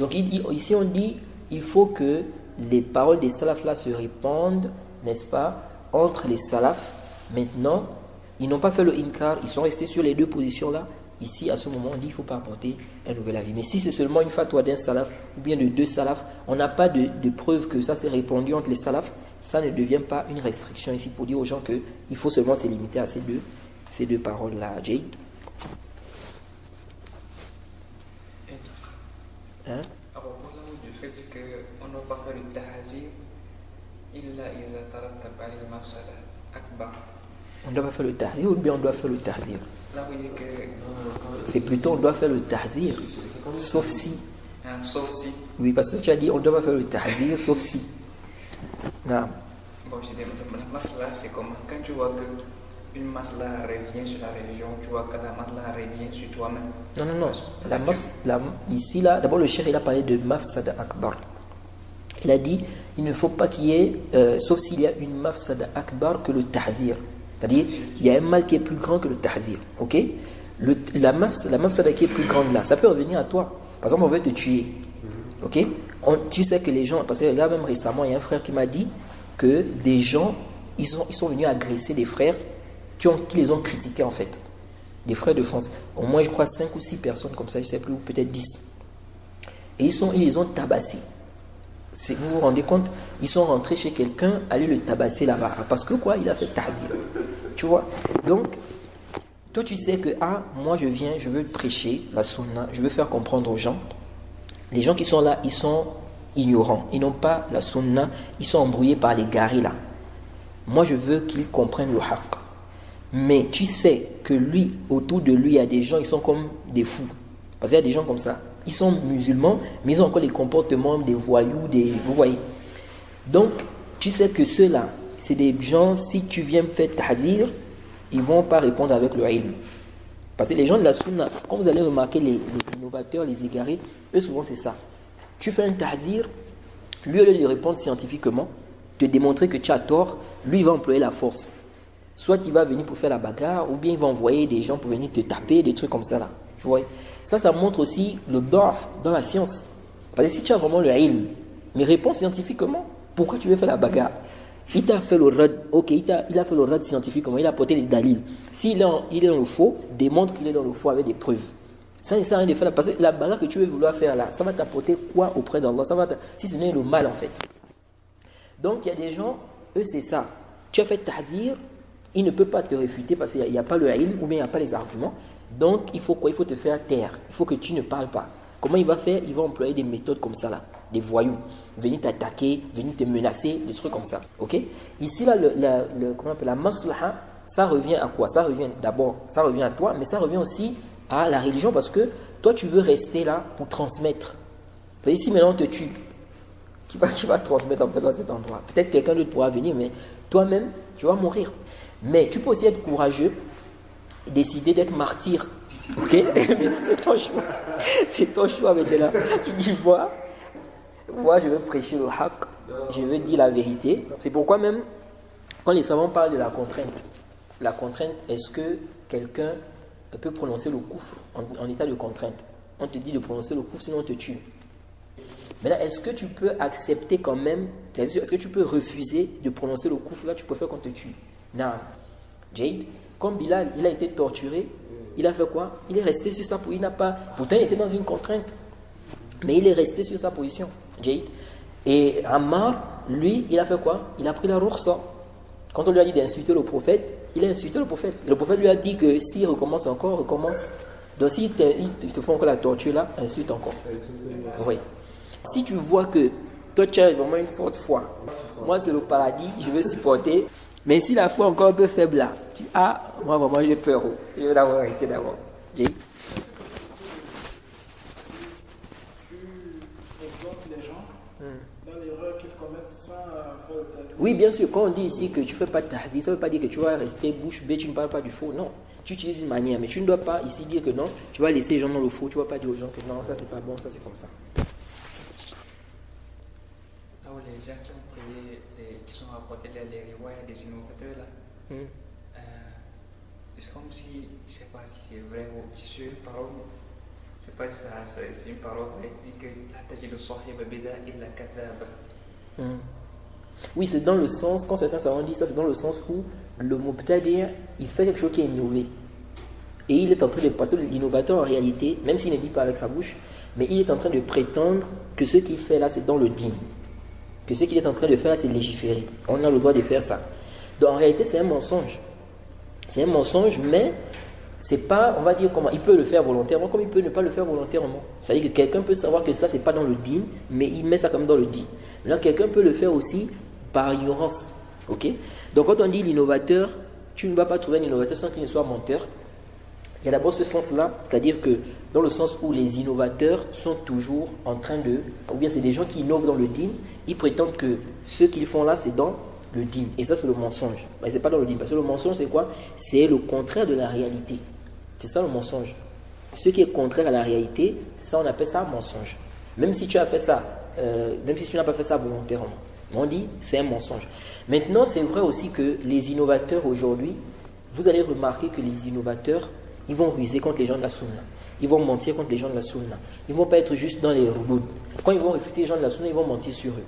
Donc ici on dit, il faut que les paroles des salafs là se répandent, n'est-ce pas, entre les salafs. Maintenant, ils n'ont pas fait le inkar, ils sont restés sur les 2 positions-là. Ici, à ce moment, on dit qu'il ne faut pas apporter un nouvel avis. Mais si c'est seulement une fatwa d'un salaf, ou bien de 2 salafs, on n'a pas de preuve que ça s'est répandu entre les salafs, ça ne devient pas une restriction ici pour dire aux gens qu'il faut seulement se limiter à ces deux paroles-là. Jade. Hein? À propos du fait qu'on ne doit pas faire le tahazir, illa iza tarattab alayhi mafsada akbar. On ne doit pas faire le tahzir ou bien on doit faire le tahzir? Là, vous dites que. C'est plutôt on doit faire le tahzir, sauf si. Sauf si. Oui, parce que tu as dit on ne doit pas faire le tahzir, sauf si. Non. Bon, je dis, la masla, c'est comme quand tu vois qu'une masla revient sur la religion, tu vois que la masla revient sur toi-même. Non. Ici, là, d'abord, le cheikh, il a parlé de mafsada akbar. Il a dit il ne faut pas qu'il y ait, sauf s'il y a une mafsada akbar que le tahzir. C'est-à-dire, il y a un mal qui est plus grand que le tahzir. Ok? La mafsada qui est plus grande là, ça peut revenir à toi. Par exemple, on veut te tuer. Ok? Tu sais que les gens, parce que là même récemment, il y a un frère qui m'a dit que des gens, ils sont venus agresser des frères qui les ont critiqués en fait. Des frères de France. Au moins, je crois 5 ou 6 personnes comme ça, je ne sais plus, ou peut-être 10. Et ils les ont tabassés. Vous vous rendez compte? Ils sont rentrés chez quelqu'un, aller le tabasser là-bas. Parce que quoi? Il a fait tahdir. Tu vois? Donc, toi tu sais que, moi je viens, je veux prêcher la sunna, je veux faire comprendre aux gens. Les gens qui sont là, ils sont ignorants. Ils n'ont pas la sunna, ils sont embrouillés par les garis là. Moi je veux qu'ils comprennent le haqq. Mais tu sais que lui, autour de lui, il y a des gens, ils sont comme des fous. Parce qu'il y a des gens comme ça. Ils sont musulmans, mais ils ont encore les comportements des voyous, vous voyez. Donc, tu sais que ceux-là, c'est des gens, si tu viens faire tahdir, ils ne vont pas répondre avec le ilm. Parce que les gens de la sunna, quand vous allez remarquer les innovateurs, les égarés, eux souvent c'est ça. Tu fais un tahdir, lui au lieu de répondre scientifiquement, te démontrer que tu as tort, lui il va employer la force. Soit il va venir pour faire la bagarre, ou bien il va envoyer des gens pour venir te taper, des trucs comme ça là. Tu vois? Ça montre aussi le da'f dans la science. Parce que si tu as vraiment le ilm, Mais réponds scientifiquement. Pourquoi tu veux faire la bagarre? Il t'a fait le rad, ok, il a fait le rad scientifiquement, il a apporté des dalils. S'il il est dans le faux, démontre qu'il est dans le faux avec des preuves. Ça ne sert à rien de faire là. Parce que la bagarre que tu veux vouloir faire là, ça va t'apporter quoi auprès d'Allah? Si ce n'est le mal en fait. Donc il y a des gens, eux c'est ça. Tu as fait tahdir, il ne peut pas te réfuter parce qu'il n'y a pas le ilm ou bien il n'y a pas les arguments. Donc il faut quoi? Il faut te faire taire. Il faut que tu ne parles pas. Comment il va faire? Il va employer des méthodes comme ça là. Des voyous. Venir t'attaquer, venir te menacer, des trucs comme ça. Ok? Ici là, comment on appelle, la maslaha, ça revient à quoi? Ça revient d'abord, ça revient à toi, mais ça revient aussi à la religion parce que toi tu veux rester là pour transmettre. Et si maintenant on te tue, qui va transmettre en fait dans cet endroit? Peut-être quelqu'un d'autre pourra venir, mais toi-même, tu vas mourir. Mais tu peux aussi être courageux et décider d'être martyr. Ok? C'est ton choix. C'est ton choix maintenant. Tu dis, moi, je veux prêcher le haq. Je veux dire la vérité. C'est pourquoi même, quand les savants parlent de la contrainte, est-ce que quelqu'un peut prononcer le koufr en état de contrainte? On te dit de prononcer le koufr, sinon on te tue. Maintenant, est-ce que tu peux accepter quand même, est-ce que tu peux refuser de prononcer le koufr là? Tu préfères qu'on te tue? Non. Jade, comme Bilal, il a été torturé, il a fait quoi? Il est resté sur sa position. Il n'a pas, pourtant il était dans une contrainte, mais il est resté sur sa position. Jade. Et Ammar, lui, il a fait quoi? Il a pris la rukhsa. Quand on lui a dit d'insulter le prophète, il a insulté le prophète. Le prophète lui a dit que s'il recommence encore, recommence. Donc s'il te font encore la torture là, insulte encore. Oui. Si tu vois que toi tu as vraiment une forte foi, moi c'est le paradis, je vais supporter. Mais si la foi est encore un peu faible là, moi vraiment j'ai peur. Je vais l'avoir arrêté d'abord. Tu exhortes les gens dans l'erreur qu'ils commettent sans faire le tahdid. Oui, bien sûr, quand on dit ici que tu ne fais pas de tahdid, ça ne veut pas dire que tu vas rester bouche bée, tu ne parles pas du faux. Non, tu utilises une manière, mais tu ne dois pas ici dire que non, tu vas laisser les gens dans le faux, tu ne vas pas dire aux gens que non, ça c'est pas bon, ça c'est comme ça. Là où les gens qui ont prié, qui sont rapportés les riwayas des innovateurs là, c'est comme si, je ne sais pas si c'est vrai ou si c'est une parole, je ne sais pas si c'est une parole qui dit que la tajidu sahiba bida illa kadhaba. Oui, c'est dans le sens, quand certains savants disent ça, c'est dans le sens où le mubtadi', il fait quelque chose qui est innové. Et il est en train de passer, l'innovateur en réalité, même s'il ne dit pas avec sa bouche, mais il est en train de prétendre que ce qu'il fait là, c'est dans le dîn. Que ce qu'il est en train de faire là, c'est légiférer. On a le droit de faire ça. Donc en réalité, c'est un mensonge. C'est un mensonge, mais c'est pas, on va dire comment, il peut le faire volontairement, comme il peut ne pas le faire volontairement. C'est-à-dire que quelqu'un peut savoir que ça, c'est pas dans le dîn, mais il met ça comme dans le dîn. Là, quelqu'un peut le faire aussi par ignorance. Ok? Donc quand on dit l'innovateur, tu ne vas pas trouver un innovateur sans qu'il ne soit menteur. Il y a d'abord ce sens-là, c'est-à-dire que dans le sens où les innovateurs sont toujours en train de, ou bien c'est des gens qui innovent dans le dîn, ils prétendent que ce qu'ils font là, c'est dans le dîn. Et ça, c'est le mensonge. Mais ce n'est pas dans le dîn, parce que le mensonge, c'est quoi? C'est le contraire de la réalité. C'est ça le mensonge. Ce qui est contraire à la réalité, ça, on appelle ça mensonge. Même si tu as fait ça, même si tu n'as pas fait ça volontairement. On dit, c'est un mensonge. Maintenant, c'est vrai aussi que les innovateurs aujourd'hui, vous allez remarquer que les innovateurs, ils vont ruser contre les gens de la sunna. Ils vont mentir contre les gens de la sunna. Ils ne vont pas être juste dans les rouboud. Quand ils vont réfuter les gens de la sunna, ils vont mentir sur eux.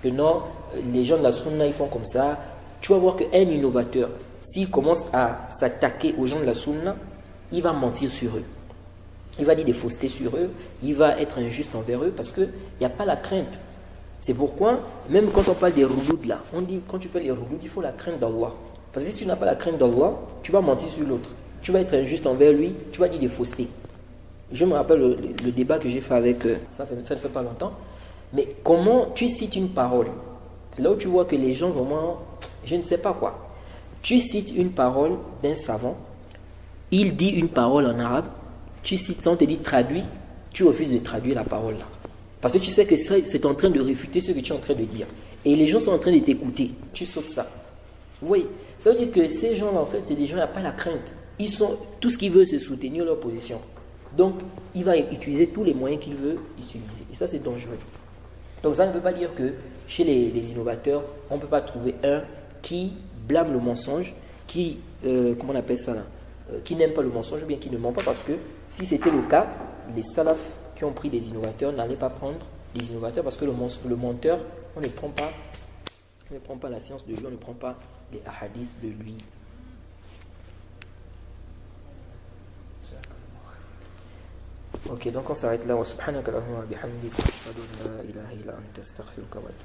Que non, les gens de la sunna, ils font comme ça. Tu vas voir qu'un innovateur, s'il commence à s'attaquer aux gens de la sunna, il va mentir sur eux. Il va dire des faussetés sur eux. Il va être injuste envers eux parce qu'il n'y a pas la crainte. C'est pourquoi, même quand on parle des rouboud là, on dit quand tu fais les rouboud, il faut la crainte d'Allah. Parce que si tu n'as pas la crainte d'Allah, tu vas mentir sur l'autre. Tu vas être injuste envers lui, tu vas dire des faussetés. Je me rappelle le débat que j'ai fait avec, ça ne fait pas longtemps, mais comment tu cites une parole? C'est là où tu vois que les gens vraiment, je ne sais pas quoi. Tu cites une parole d'un savant, il dit une parole en arabe, tu cites ça, on te dit traduit, tu refuses de traduire la parole là. Parce que tu sais que c'est en train de réfuter ce que tu es en train de dire. Et les gens sont en train de t'écouter, tu sautes ça. Vous voyez? Ça veut dire que ces gens là en fait, c'est des gens qui n'ont pas la crainte. Tout ce qu'ils veulent, c'est soutenir leur position. Donc, il va utiliser tous les moyens qu'il veut utiliser. Et ça, c'est dangereux. Donc, ça ne veut pas dire que chez les innovateurs, on ne peut pas trouver un qui blâme le mensonge, qui, comment on appelle ça là, qui n'aime pas le mensonge ou bien qui ne ment pas. Parce que si c'était le cas, les salafs qui ont pris des innovateurs n'allaient pas prendre des innovateurs, parce que le menteur, on ne prend pas la science de lui, on ne prend pas les hadiths de lui. Ok, donc on s'arrête là. Wa subhanaka Allahumma bihamdika ashhadu an la ilaha illa anta astaghfiruka wa atubu.